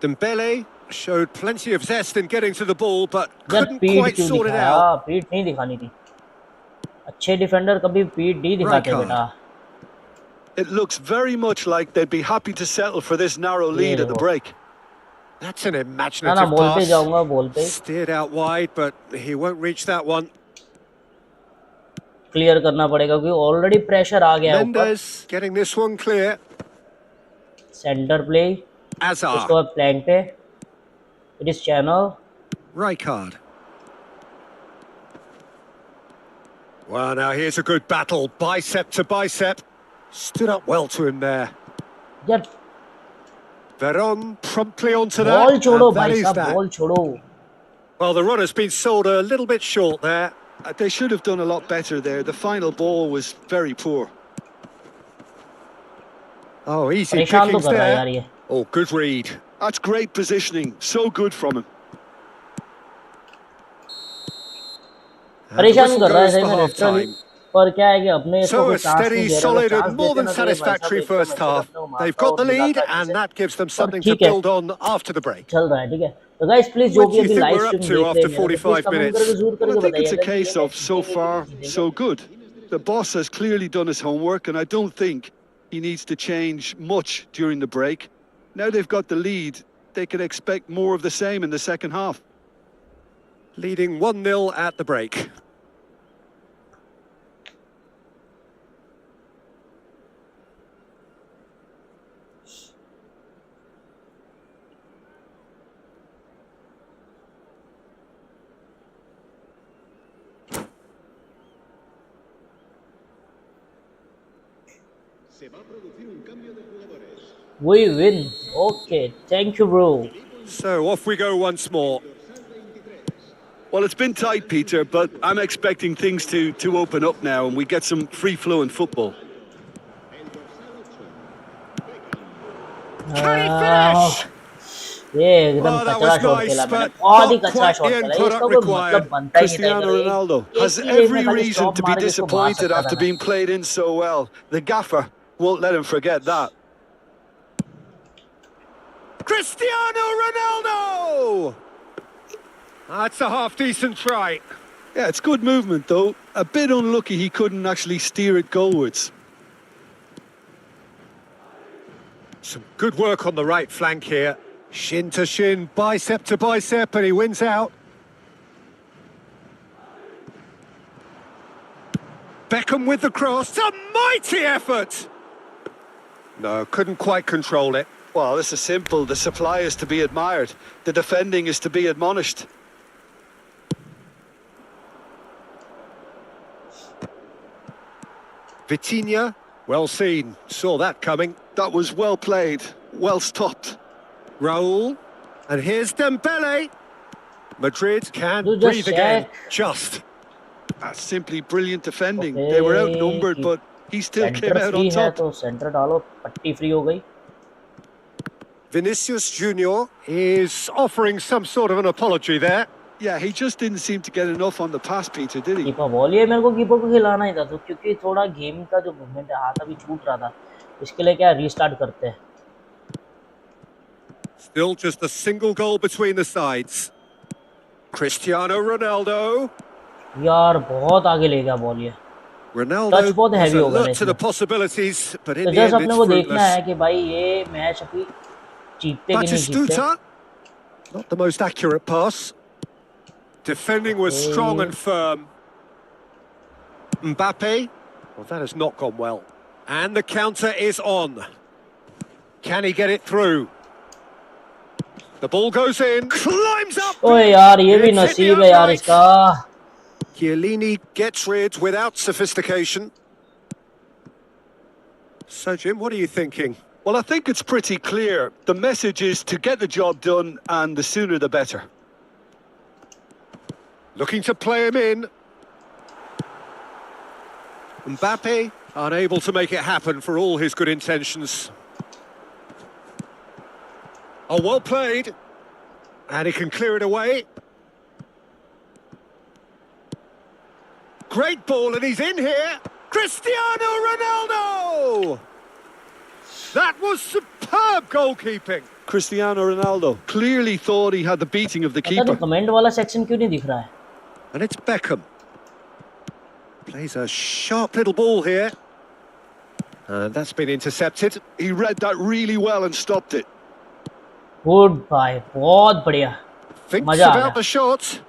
Dembele showed plenty of zest in getting to the ball, but यार couldn't पीठ quite क्यों sort it दिखाया, out. पीठ नहीं दिखानी थी, अच्छे defender कभी पीठ नहीं दिखाते Rijkaard. बेटा। It looks very much like they'd be happy to settle for this narrow ये lead at the देखो, break. That's an ना imaginative बॉल पे pass. जाऊंगा, बॉल पे Steered out wide, but he won't reach that one. Clear करना पड़ेगा क्योंकि already pressure आ गया है ऊपर। Mendes getting this one clear. Centre play, Azar. उसके बाद फ्लैंक पे, it is channel. Rijkaard. Well, now here's a good battle, bicep to bicep. Stood up well to him there. यार Veron promptly onto ball that, छोड़ो and that भाई is साहब, that. Ball छोड़ो। Well, the run has been sold a little bit short there. They should have done a lot better there. The final ball was very poor. Oh, easy परेशान तो pickings कर रहा है there. यार ये। Oh, good read. That's great positioning. So good from him. And the परेशान whistle कर रहा है goes सही for में लिटरली, half-time. पर क्या है कि अपने इसको So कोई a चांस नहीं steady, दे रहे, अगर solid चांस and more देते than ना तो ये भाई साहब satisfactory एकदम first अच्छे half. लगते हो, They've मारता got और the lead, भिगाता अच्छे and से। that gives them पर something to ठीक है, build on after the break. चल रहा है, ठीक है। तो गाइस प्लीज जो What भी do you अभी think live we're up stream to देख रहे after हैं मेरा, तो प्लीज 45 कमेंट minutes? करके जरूर Well, I करके think it's a बताइएगा कि ये case मैच of so जीतेंगे कि नहीं far, so जीतेंगे। good. The boss has clearly done his homework, and I don't think he needs to change much during the break. Now they've got the lead, they can expect more of the same in the second half. Leading 1-0 at the break. We win. Okay, thank you bro. So off we go once more. Well, it's been tight, Peter, but I'm expecting things to open up now and we get some free-flowing football. Can he finish? ये एकदम Oh, that कचरा was shot nice, खेला मैंने, but बहुत ही not कचरा quite the shot end खेला ये, इसका product कोई मतलब required. बनता ही नहीं था Cristiano इधर। Ronaldo एक has ही लेग में every खाली reason स्टॉप to be मार के इसको बाहर disappointed सकता था after मैं। being played in so well. The gaffer won't let him forget that. Cristiano Ronaldo! That's a half-decent try. Yeah, it's good movement, though. A bit unlucky he couldn't actually steer it goalwards. Some good work on the right flank here. Shin to shin, bicep to bicep, and he wins out. Beckham with the cross. A mighty effort! No, couldn't quite control it. Well, this is simple. The supply is to be admired. The defending is to be admonished. Vitinha, well seen. Saw that coming. That was well played. Well stopped. Raul. And here's Dembele. Madrid can You just breathe again. check. Just. That's simply brilliant defending. Okay, They were outnumbered, but he still came centre out free on है top. तो centre डालो, पट्टी free हो गई. Vinicius Junior is offering some sort of an apology there. Yeah, he just didn't seem to get enough on the pass, Peter, did he? Keeper ball, ये मेरे को keeper को खिलाना ही था, तो क्योंकि थोड़ा गेम का जो मूवमेंट है, हाथ अभी छूट रहा था, इसके लिए क्या रीस्टार्ट करते हैं. Still just a single goal between the sides. Cristiano Ronaldo. यार बहुत आगे ले गया बॉल ये. Ronaldo टच बहुत was हैवी हो गया alert to the इसमें. possibilities, but तो in the जस्ट end अपने it's को देखना है fruitless. कि भाई ये मैच अभी जीतते कि नहीं जीतते. Batistuta. Not the most accurate pass. Defending was strong and firm. Mbappe. Well, that has not gone well. And the counter is on. Can he get it through? The ball goes in. Climbs up. ओए यार ये भी It's hit the नसीब है यार upright. इसका. Chiellini gets rid without sophistication. So, Jim, what are you thinking? Well, I think it's pretty clear. The message is to get the job done, and the sooner the better. Looking to play him in. Mbappe, unable to make it happen for all his good intentions. Oh, well played. And he can clear it away. Great ball, and he's in here. Cristiano Ronaldo! That was superb goalkeeping. Cristiano Ronaldo clearly thought he had the beating of the पता नहीं keeper. Comment वाला section क्यों नहीं दिख रहा है. And it's Beckham. Plays a sharp little ball here. And that's been intercepted. He read that really well and stopped it. Good भाई, बहुत बढ़िया. Thinks मजा आ about गया. the shot.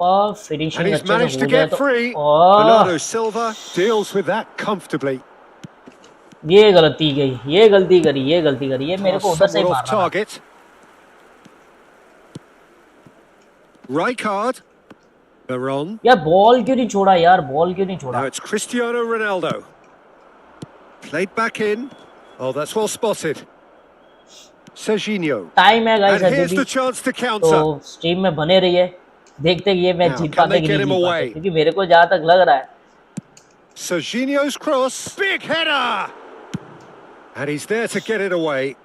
और And फिनिशिंग he's अच्छे से managed हो to गया get तो. free. Oh, Bernardo Silva deals with that comfortably. ये गलती गई, ये गलती करी, ये गलती करी, ये मेरे को उधर से ही Somewhat off मारना था. target. Rijkaard. Baron. यार बॉल क्यों नहीं छोड़ा यार, बॉल क्यों नहीं Now छोड़ा. it's Cristiano Ronaldo. Played back in. Oh, that's well spotted. Serginho. Time है गाइस And अभी here's भी, the chance to counter. तो स्ट्रीम में बने रहिए, देखते हैं ये मैच Now, जीत can पाते they कि get नहीं him जीत पाते, away? क्योंकि मेरे को जहाँ तक लग रहा है. Serginho's cross. Big header. And he's there to get it away.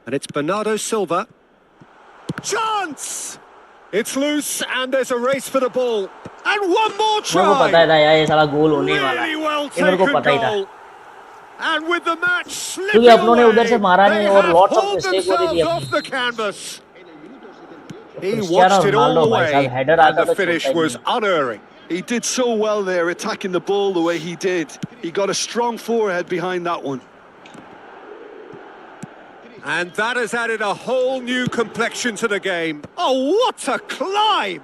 And it's Bernardo Silva. Chance! It's loose and there's a race for the ball. And one more मेरे को पता try. ही था यार ये साला गोल होने वाला है, Really well ये मेरे को taken पता ही था. goal. And with the match क्योंकि slipping अपनों ने उधर से away, मारा they नहीं और have lots of pulled mistake हो रही थी themselves अपनी. off the canvas. He Cristiano watched it all Ronaldo the भाई साहब way, हेडर and आता the तो finish छोड़ता ही was नहीं. unerring. He did so well there, attacking the ball the way he did. He got a strong forehead behind that one. And that has added a whole new complexion to the game. Oh, what a climb!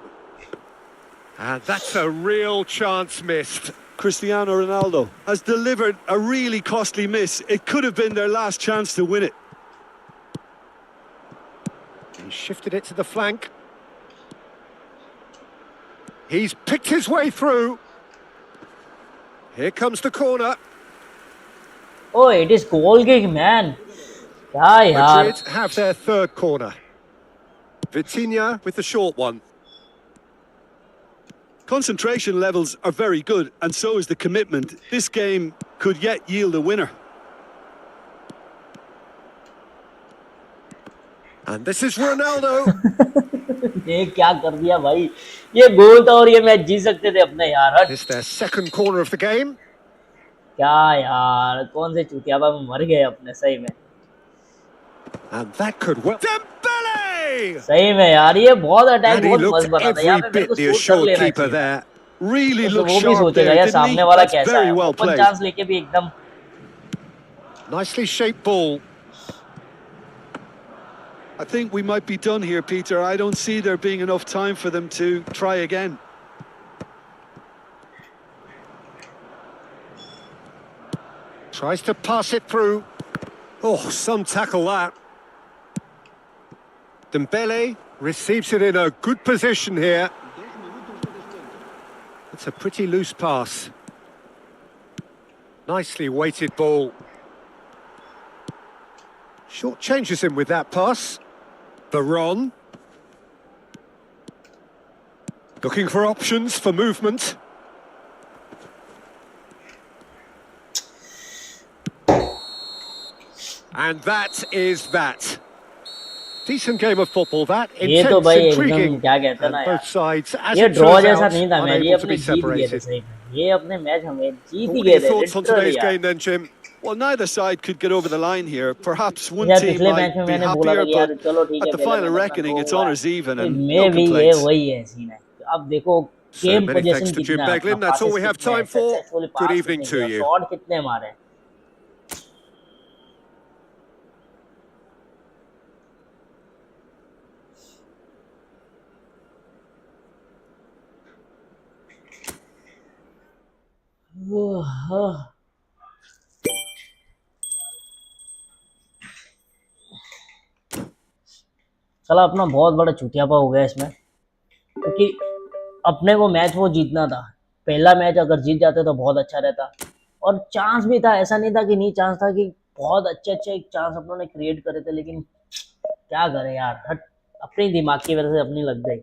And that's a real chance missed. Cristiano Ronaldo has delivered a really costly miss. It could have been their last chance to win it. He shifted it to the flank. He's picked his way through. Here comes the corner. Oh, it is goal kick, man. क्या यार. Madrid have their third corner. Vitinha with the short one. Concentration levels are very good, and so is the commitment. This game could yet yield a winner. And this is Ronaldo. ये क्या कर दिया भाई, ये गोल था और ये match जीत सकते थे अपने यार. हट. It's their second corner of the game. क्या यार, कौन से चूतियाबा में मर गए अपने, सही में. And that could well... Dembele! सही में यार ये बहुत अटैक And he बहुत looked मस्त बना था. यहाँ every पे मेरे bit को the शूट कर assured लेना keeper चाहिए. there. Really तो looked वो भी sharp सोचेगा there, यार didn't सामने he? वाला That's कैसा very है, well ओपन played. चांस लेके भी एकदम. Nicely shaped ball. I think we might be done here, Peter. I don't see there being enough time for them to try again. Tries to pass it through. Oh, some tackle that. Dembele receives it in a good position here. It's a pretty loose pass. Nicely weighted ball. Short changes him with that pass. Veron. Looking for options for movement. And that is that. Decent game of football, that. ये तो Intense, भाई एकदम intriguing. क्या कहते हैं ना And both यार, sides, as ये it ड्रॉ turns जैसा out, नहीं था मैच, ये unable to अपने be जीत गए थे separated. सही में, ये अपने मैच हमें जीत ही What are गए your थे thoughts on लिटरली today's यार। game then, Jim? Well, neither side could get over the line here. Perhaps one यार team पिछले मैच might में be मैंने बोला था happier, कि but यार चलो ठीक at है the पहला final मैच अपना reckoning, ड्रॉ it's हुआ है, honours even तो and no मैं भी ये complaints. वही है सीन है। अब देखो So game many thanks position to Jim कितना है अपना, Beglin. That's all passes we have कितने हैं, time for. Successfully Good pass evening कितने to किया, you. शॉट कितने मारे। चला अपना बहुत बड़ा चुतियापा हो गया इसमें, क्योंकि अपने को मैच वो जीतना था। पहला मैच अगर जीत जाते तो बहुत अच्छा रहता, और चांस भी था, ऐसा नहीं था कि नहीं चांस था, कि बहुत अच्छे अच्छे चांस अपनों ने क्रिएट करे थे, लेकिन क्या करें यार, हट अपने दिमाग की वजह से अपनी लग गई।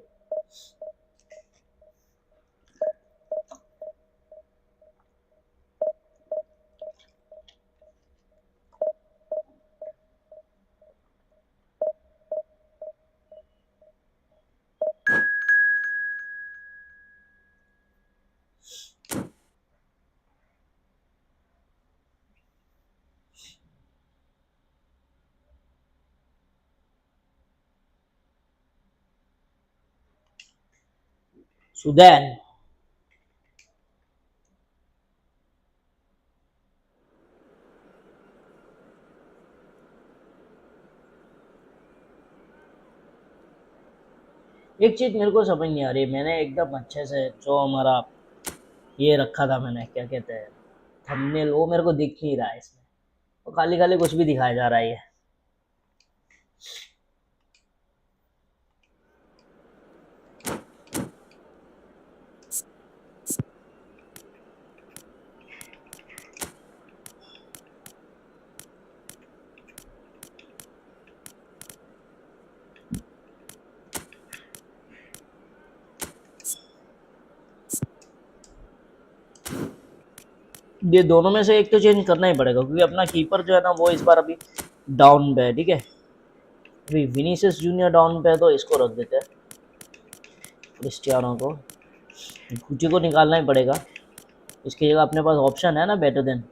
सुदैन एक चीज मेरे को समझ नहीं आ रही, मैंने एकदम अच्छे से जो हमारा ये रखा था, मैंने क्या कहते हैं थंबनेल, वो मेरे को दिख नहीं रहा है इसमें, तो खाली खाली कुछ भी दिखाया जा रहा है ये। ये दोनों में से एक तो चेंज करना ही पड़ेगा, क्योंकि अपना कीपर जो है ना वो इस बार अभी डाउन पे है, ठीक है। अभी विनीसियस जूनियर डाउन पे है, तो इसको रख देते हैं, क्रिस्टियानो को, गुची को निकालना ही पड़ेगा। इसकी जगह अपने पास ऑप्शन है ना बेटर देन,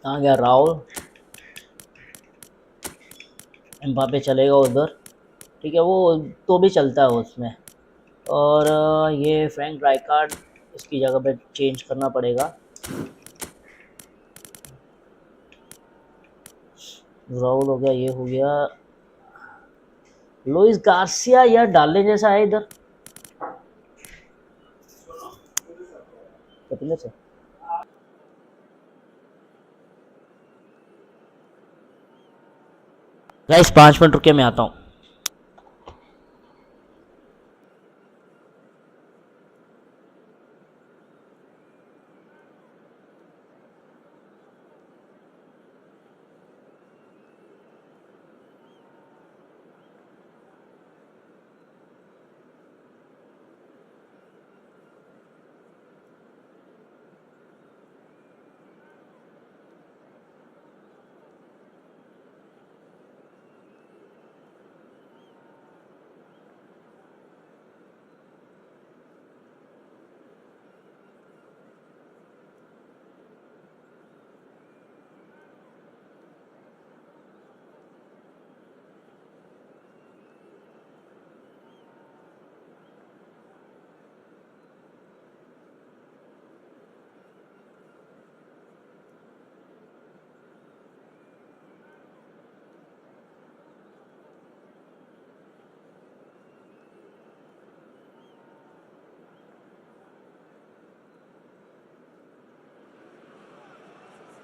कहाँ गया राहुल, एम्बापे चलेगा उधर, ठीक है, वो तो भी चलता है उसमें। और ये फ्रैंक राइकार्ड, इसकी जगह पे चेंज करना पड़ेगा। राहुल हो गया, ये हो गया, लुइस गार्सिया यार डालने जैसा है इधर कितने से। गाइस 5 मिनट रुके, मैं आता हूँ।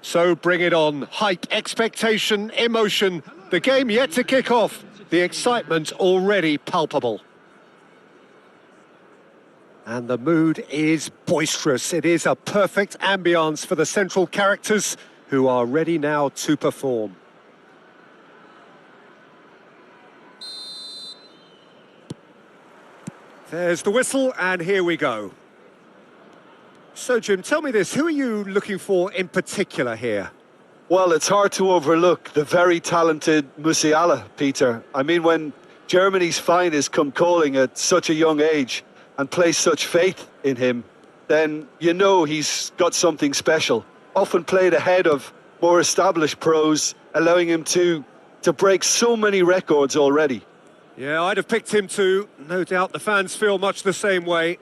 So bring it on. Hype, expectation, emotion. The game yet to kick off. The excitement already palpable. And the mood is boisterous. It is a perfect ambience for the central characters who are ready now to perform. There's the whistle, and here we go. So, Jim, tell me this, who are you looking for in particular here? Well, it's hard to overlook the very talented Musiala, Peter. I mean, when Germany's finest come calling at such a young age and place such faith in him, then you know he's got something special. Often played ahead of more established pros, allowing him to break so many records already. Yeah, I'd have picked him too. No doubt the fans feel much the same way.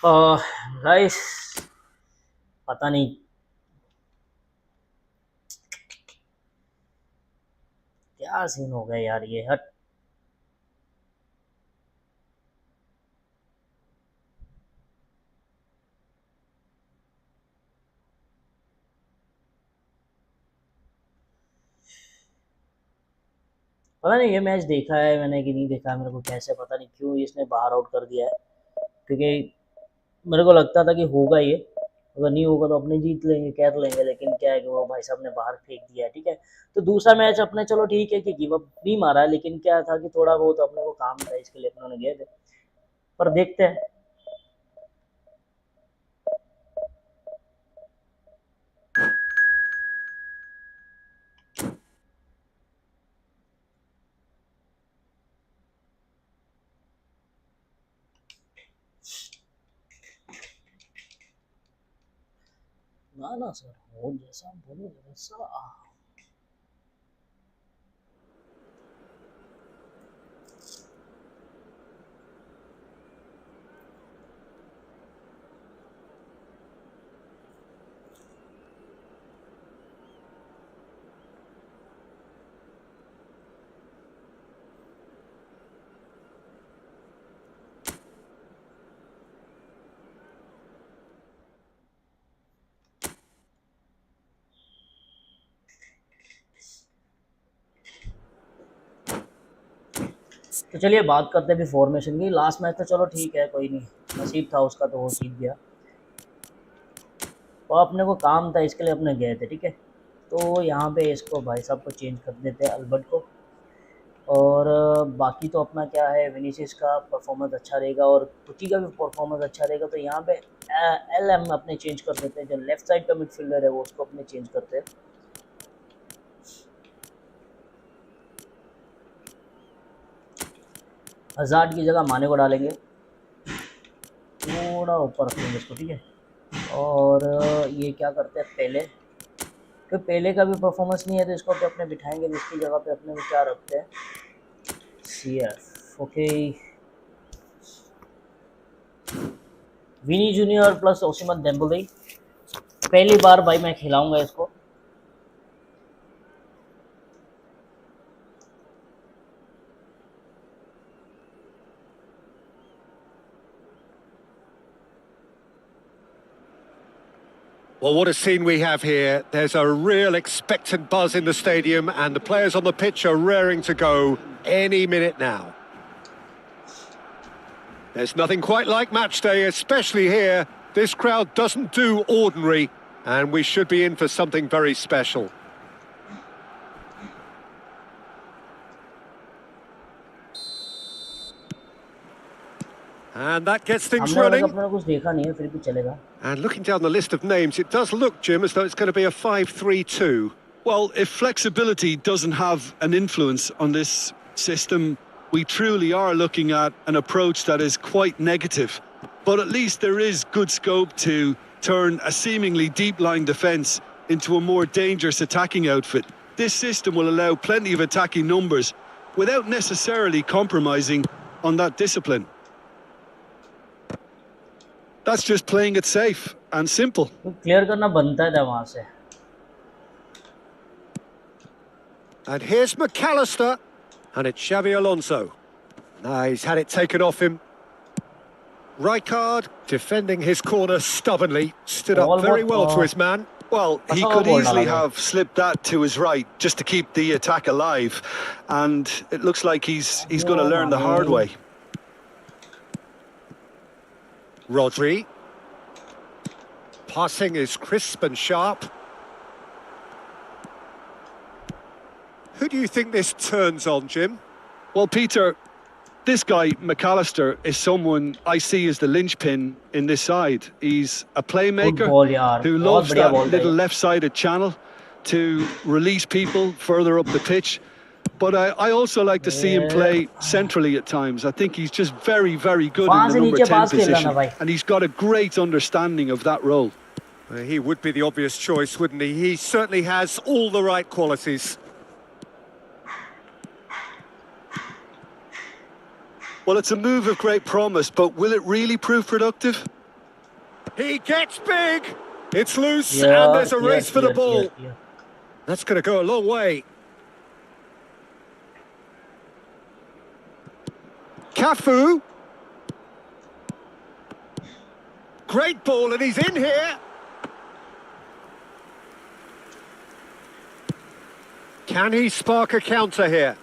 Guys पता नहीं क्या scene हो गया यार, ये हट। पता नहीं ये मैच देखा है मैंने कि नहीं देखा है, मेरे को कैसे पता नहीं क्यों इसने बाहर आउट कर दिया है, क्योंकि मेरे को लगता था कि होगा ये, अगर नहीं होगा तो अपने जीत लेंगे, कर लेंगे, लेकिन क्या है कि वो भाई साहब ने बाहर फेंक दिया है। ठीक है, तो दूसरा मैच अपने, चलो ठीक है कि गिव अप नहीं मारा है, लेकिन क्या था कि थोड़ा बहुत अपने को काम था, इसके लिए अपने गए थे, पर देखते हैं। ना ना सर, हो जैसा बोलो वैसा। तो चलिए बात करते हैं अभी फॉर्मेशन की। लास्ट मैच तो चलो ठीक है, कोई नहीं, नसीब था उसका तो वो जीत गया, और अपने को काम था इसके लिए अपने गए थे। ठीक है, तो यहाँ पे इसको भाई साहब को चेंज कर देते हैं, अल्बर्ट को। और बाकी तो अपना क्या है, विनीसियस का परफॉर्मेंस अच्छा रहेगा और कुची का भी परफॉर्मेंस अच्छा रहेगा, तो यहाँ पे एल एम अपने चेंज कर देते हैं, जो लेफ्ट साइड का मिडफील्डर है वो उसको अपने चेंज करते हैं। हज़ार्ड की जगह माने को डालेंगे, थोड़ा ऊपर रखेंगे इसको। ठीक है, और ये क्या करते हैं पहले, तो पहले का भी परफॉर्मेंस नहीं है तो इसको अपने बिठाएंगे, इसकी जगह पे अपने को क्या रखते हैं, सी एफ। ओके, विनी जूनियर प्लस ओसिमन डेम्बले, पहली बार भाई मैं खिलाऊंगा इसको। Well, what a scene we have here. There's a real expectant buzz in the stadium, and the players on the pitch are raring to go any minute now. There's nothing quite like match day, especially here. This crowd doesn't do ordinary, and we should be in for something very special. And that gets things हमने running. अपने कुछ देखा नहीं है, फिर भी चलेगा। And looking down the list of names, it does look, Jim, as though it's going to be a 5-3-2. Well, if flexibility doesn't have an influence on this system, we truly are looking at an approach that is quite negative. But at least there is good scope to turn a seemingly deep-line defence into a more dangerous attacking outfit. This system will allow plenty of attacking numbers without necessarily compromising on that discipline. That's just playing it safe and simple. तो clear करना बनता है वहां से। And here's McAllister, and it's Xavi Alonso. Now he's had it taken off him. Rijkaard defending his corner stubbornly, stood up very well to his man. Well, he could easily have slipped that to his right just to keep the attack alive, and it looks like he's going to learn the hard way. Rodri. Passing is crisp and sharp. Who do you think this turns on, Jim? Well, Peter, this guy, McAllister, is someone I see as the linchpin in this side. He's a playmaker who loves that little left-sided channel to release people further up the pitch. But I also like to see him play centrally at times. I think he's just very, very good in the number 10 position. And he's got a great understanding of that role. He would be the obvious choice, wouldn't he? He certainly has all the right qualities. Well, it's a move of great promise, but will it really prove productive? He gets big. It's loose, and Clear, there's a clear, race for the clear, clear, ball. clear. That's going to go a long way. Cafu. Great ball, and he's in here. Can he spark a counter here?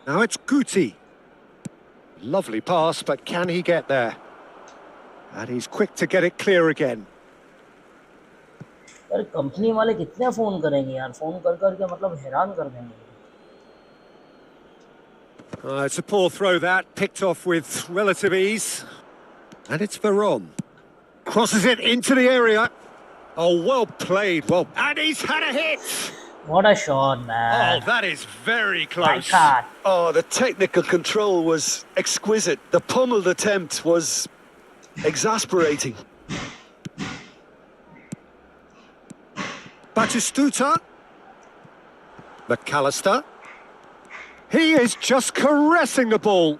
Now it's Guti. Lovely pass, but can he get there? And he's quick to get it clear again. यार company वाले कितने phone करेंगे यार, phone कर करके मतलब हैरान कर देंगे. It's a poor throw that, picked off with relative ease. And it's Veron. Crosses it into the area. Oh, well played, well... And he's had a hit! What a shot, man. Oh, that is very My close. God. Oh, the technical control was exquisite. The pummeled attempt was exasperating. Batistuta. McAllister. He is just caressing the ball.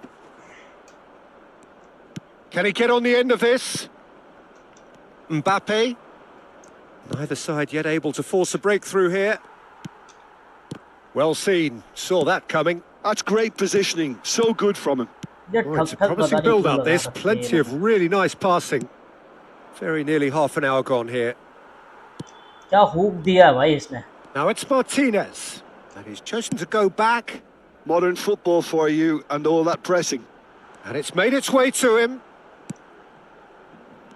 Can he get on the end of this? Mbappe. Neither side yet able to force a breakthrough here. Well seen. Saw that coming. That's great positioning. So good from him. ये Oh, it's a ठक ठक promising पता नहीं build-up, क्यों this. लगा सकते Plenty हैं of really nice passing. Very nearly half an hour gone here. क्या हुक दिया है भाई इसने. Now it's Martinez. And he's chosen to go back. Modern football for you and all that pressing. And it's made its way to him.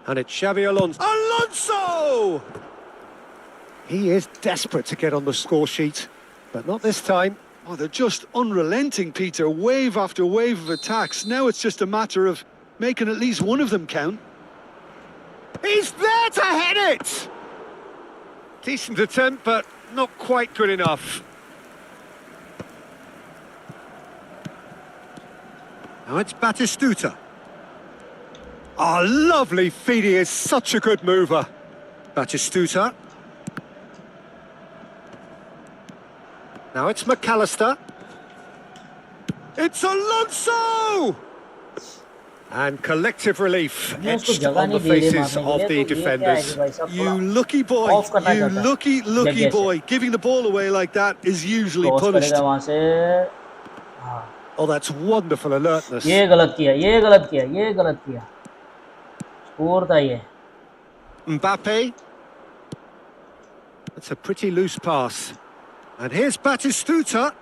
And it's Xavi Alonso. Alonso! He is desperate to get on the score sheet, but not this time. Oh, they're just unrelenting, Peter. Wave after wave of attacks. Now it's just a matter of making at least one of them count. He's there to head it! Decent attempt, but not quite good enough. Now it's Batistuta. Oh, lovely feed. He is such a good mover. Batistuta. Now it's McAllister. It's Alonso! And collective relief मैं उसको etched जगह on the नहीं दे रहे faces मारने of के लिए, the तो ये क्या है कि defenders. भाई साहब You थोड़ा lucky boy. off करना You चाहता है. lucky जगह से. boy. Giving the ball away like that is usually cross punished. करेगा वहां से. हाँ, Oh, that's wonderful alertness. ये गलत किया, ये गलत किया, ये गलत किया. स्कोर था ये. Mbappe. That's a pretty loose pass. And here's Batistuta.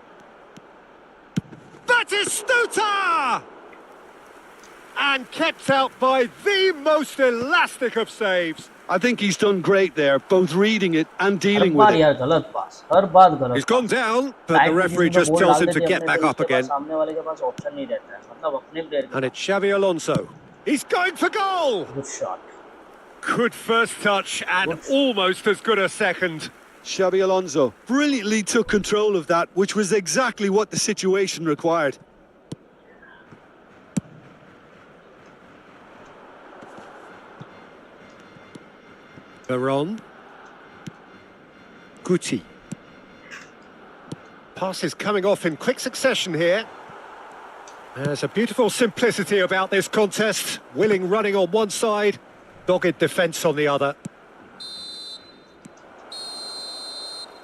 Batistuta! And kept out by the most elastic of saves. I think he's done great there, both reading it and her dealing bar with it. यार गलत पास, हर बार गलत. He's gone down, but Right the referee position में just ball tells डाल him to देते get अपने, back तो up उसके बाद again. सामने वाले के पास ऑप्शन नहीं रहता है, मतलब अपने प्लेयर के And it's Xavi Alonso. He's going for goal! Good shot. Good first touch and almost as good a second. Xabi Alonso brilliantly took control of that, which was exactly what the situation required. Veron. Guti. Passes coming off in quick succession here. There's a beautiful simplicity about this contest. Willing running on one side, dogged defence on the other.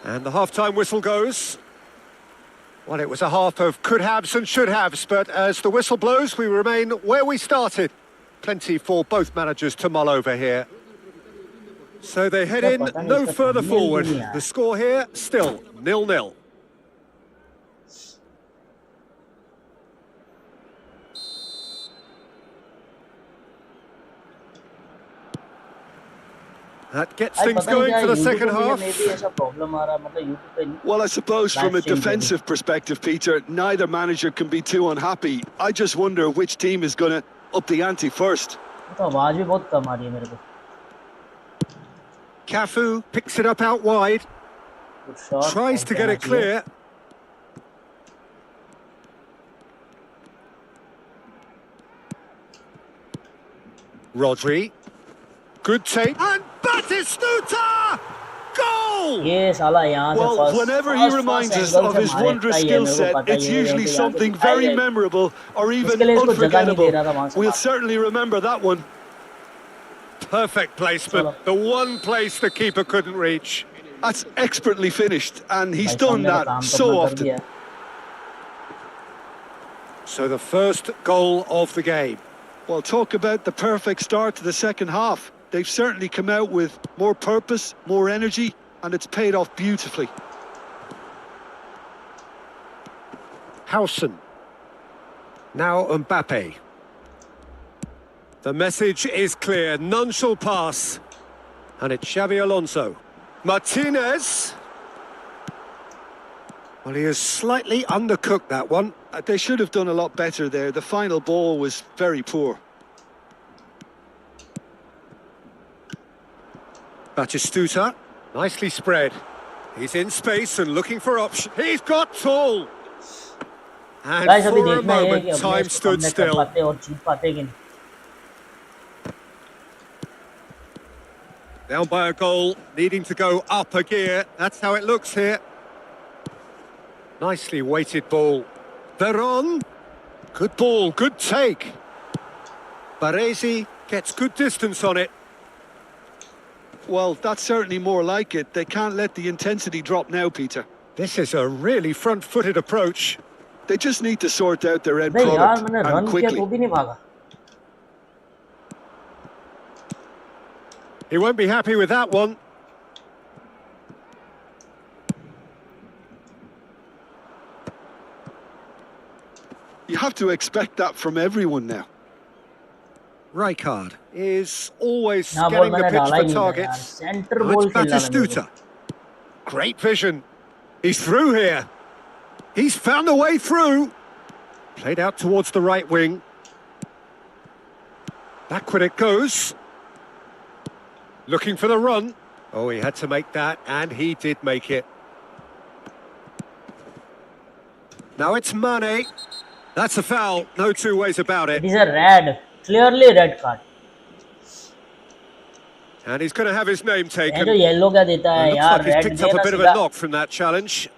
And the half-time whistle goes. Well, it was a half of could-haves and should-haves, but as the whistle blows, we remain where we started. Plenty for both managers to mull over here. So they head in no further forward. The score here, still 0-0. That gets things going for the second half. Well, I suppose from a defensive perspective, Peter, neither manager can be too unhappy. I just wonder which team is going to up the ante first. Cafu picks it up out wide. Tries to get it clear. Rodri. Good take. And Batistuta! Goal! goal. ये साला यहाँ से Well, first whenever he first first reminds us angle of से his मारेगा wondrous ही है, skill मेरे को set, पता it's ही है usually कि यहाँ से something very दिखाएगा ही। memorable or इसके even लिए इसको जगह नहीं दे unforgettable. रहा था वहां से We'll मारने। certainly remember that one. Perfect placement. चलो The one place the keeper couldn't reach. That's expertly finished, and he's भाई done सामने तो that काम तो so अपना कर often. दिया। So the first goal of the game. Well, talk about the perfect start to the second half. They've certainly come out with more purpose, more energy, and it's paid off beautifully. Howson. Now Mbappe. The message is clear. None shall pass. And it's Xavi Alonso. Martinez. Well, he has slightly undercooked that one. They should have done a lot better there. The final ball was very poor. Batistuta. Nicely spread. He's in space and looking for options. He's got tall. And guys अभी for a देखना है कि moment, अपने time इसको stood comeback कर still. पाते और जीत पाते कि नहीं। Down by a goal, needing to go up a gear. That's how it looks here. Nicely weighted ball. Veron. Good ball, good take. Baresi gets good distance on it. Well, that's certainly more like it. They can't let the intensity drop now, Peter. This is a really front-footed approach. They just need to sort out their end अबे यार product मैंने and run किया quickly. तो भी नहीं भागा। He won't be happy with that one. You have to expect that from everyone now. Rijkaard is always यहाँ ball scanning the मैंने pitch डाला for ही नहीं था यार, targets. Centre Now ball it's खेल रहा था मेरे को। Batistuta. Great vision. He's through here. He's found a way through. Played out towards the right wing. Backward it goes. Looking for the run. Oh, he had to make that, and he did make it. Now it's Mane. That's a foul. No two ways about It it. is a red, clearly red card। And he's going to have his name ये taken. जो yellow क्या देता है Looks यार, like he's red picked they up a ना bit of a सीधा। knock from that challenge.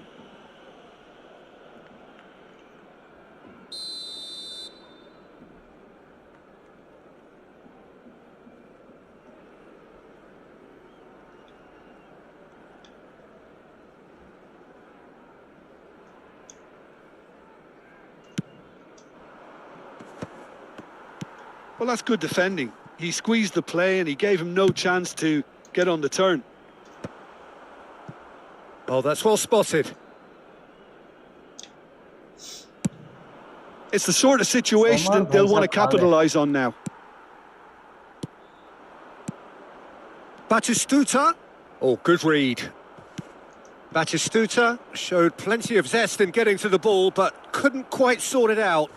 Well, that's good defending. He squeezed the play and he gave him no chance to get on the turn. Oh, that's well spotted. It's the sort of situation Omar that they'll भाई want to साहब खा गए। capitalise on now. Batistuta. Oh, good read. Batistuta showed plenty of zest in getting to the ball, but couldn't quite sort it out.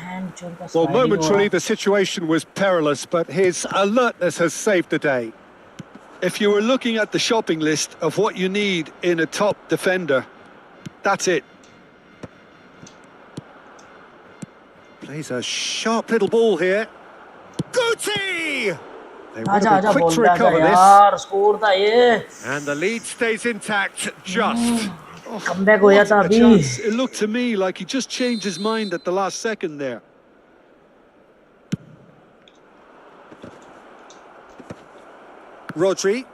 And जो उनका Well, sliding हो momentarily रहा। the situation was perilous, but his alertness has saved the day. If you were looking at the shopping list of what you need in a top defender, that's it. Plays a sharp little ball here. Guti! They would आजा have आजा been quick to बोलता आजा recover this. यार, score था ये। And the lead stays intact, just. Comeback हो जाता What a अभी। chance. It looked to me like he just changed his mind at the last second there. Rodri.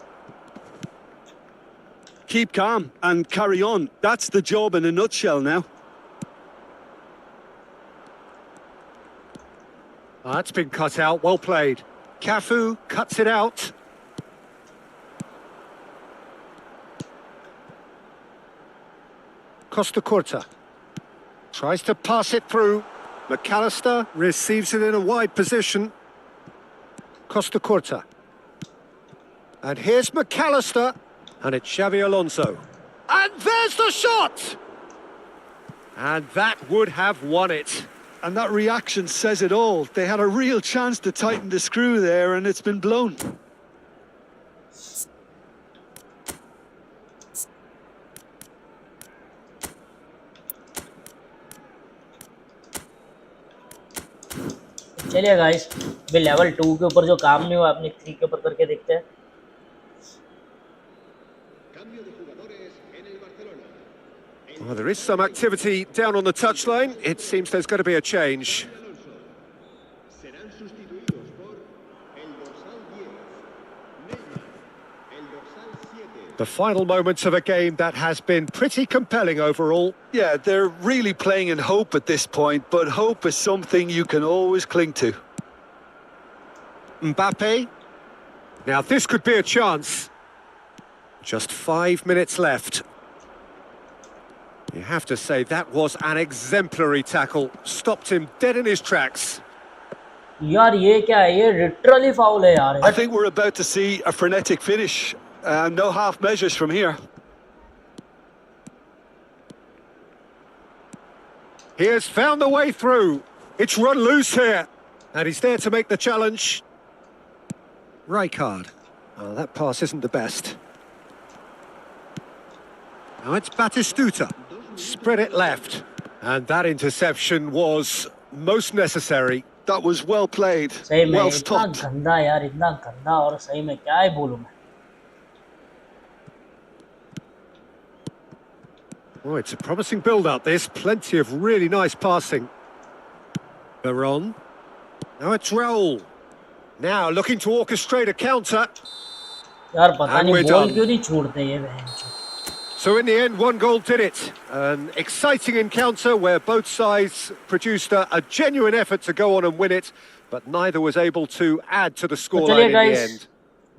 Keep calm and carry on. That's the job in a nutshell now. That's been cut out, well played. Cafu cuts it out. Costa Curta tries to pass it through. McAllister receives it in a wide position. Costa Curta. And here's McAllister. And it's Xavi Alonso. And there's the shot! And that would have won it. And that reaction says it all. They had a real chance to tighten the screw there, and it's been blown. चलिए guys, अभी level 2 के ऊपर जो काम नहीं हुआ अपने 3 के ऊपर करके देखते हैं। Well, there is some activity down on the touchline. It seems there's going to be a change. Serán sustituidos por el dorsal 10, Neymar, el dorsal 7. The final moments of a game that has been pretty compelling overall. Yeah, they're really playing in hope at this point, but hope is something you can always cling to. Mbappe. Now this could be a chance. Just 5 minutes left. You have to say that was an exemplary tackle. Stopped him dead in his tracks. यार ये क्या है, ये literally foul है यार। I think we're about to see a frenetic finish. No half measures from here. He has found the way through. It's run loose here. And he's there to make the challenge. Rijkaard. Oh, that pass isn't the best. Now it's Batistuta. Spread it left. And that interception was most necessary. That was well played, सही में well इतना stopped. गंदा यार, इतना गंदा, और सही में क्या ही बोलूं मैं। Oh, it's a promising build-up, this. Plenty of really nice passing. Baron. Now it's Raul. Now looking to orchestrate a counter. यार पता And नहीं we're बॉल done. क्यों नहीं छोड़ते ये बहन। So in the end, one goal did it. An exciting encounter where both sides produced a genuine effort to go on and win it, but neither was able to add to the तो scoreline चलिए in the guys, end.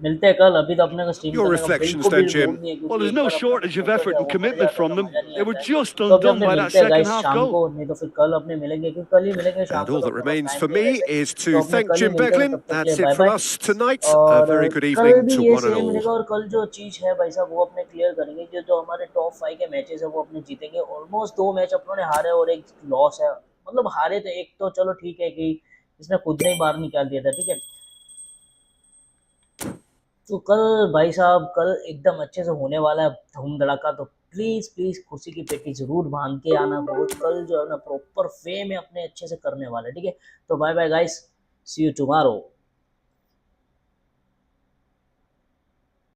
मिलते हैं कल। अभी तो अपने को stream Your करने का reflections बिल्कुल then, भी Jim. मूड नहीं है, क्योंकि Well, there's एक no बार अपने shortage of फोकस effort है, and वो हट commitment जाता है from तो them. मजा नहीं They were आता है। just तो अभी undone अपने by that मिलते हैं second गाइस half शाम goal. को, नहीं तो फिर कल अपने मिलेंगे, क्योंकि कल ही मिलेंगे शाम And को, all तो that अपने पास remains टाइम for भी है me वैसे। is तो to अपने thank कल ही Jim मिलते हैं, Beglin. तब तक के लिए That's it bye for bye. us tonight. A और very good कल evening भी to ये one and सेम all. मिलेगा, और कल जो चीज़ है भाई साहब वो अपने क्लियर करेंगे, जो हमारे टॉप 5 के मैचेस है वो अपने जीतेंगे। ऑलमोस्ट 2 मैच अपनों ने हारे और एक लॉस है, मतलब हारे तो एक तो चलो ठीक है कि इसने खुद ने ही बाहर निकाल दिया था, ठीक है। तो कल भाई साहब, कल एकदम अच्छे से होने वाला है धूम धड़ाका। तो प्लीज़ प्लीज़ खुशी की पेटी ज़रूर बांध के आना, बहुत कल जो है ना प्रॉपर वे में अपने अच्छे से करने वाले, ठीक है। तो bye bye guys, see you tomorrow.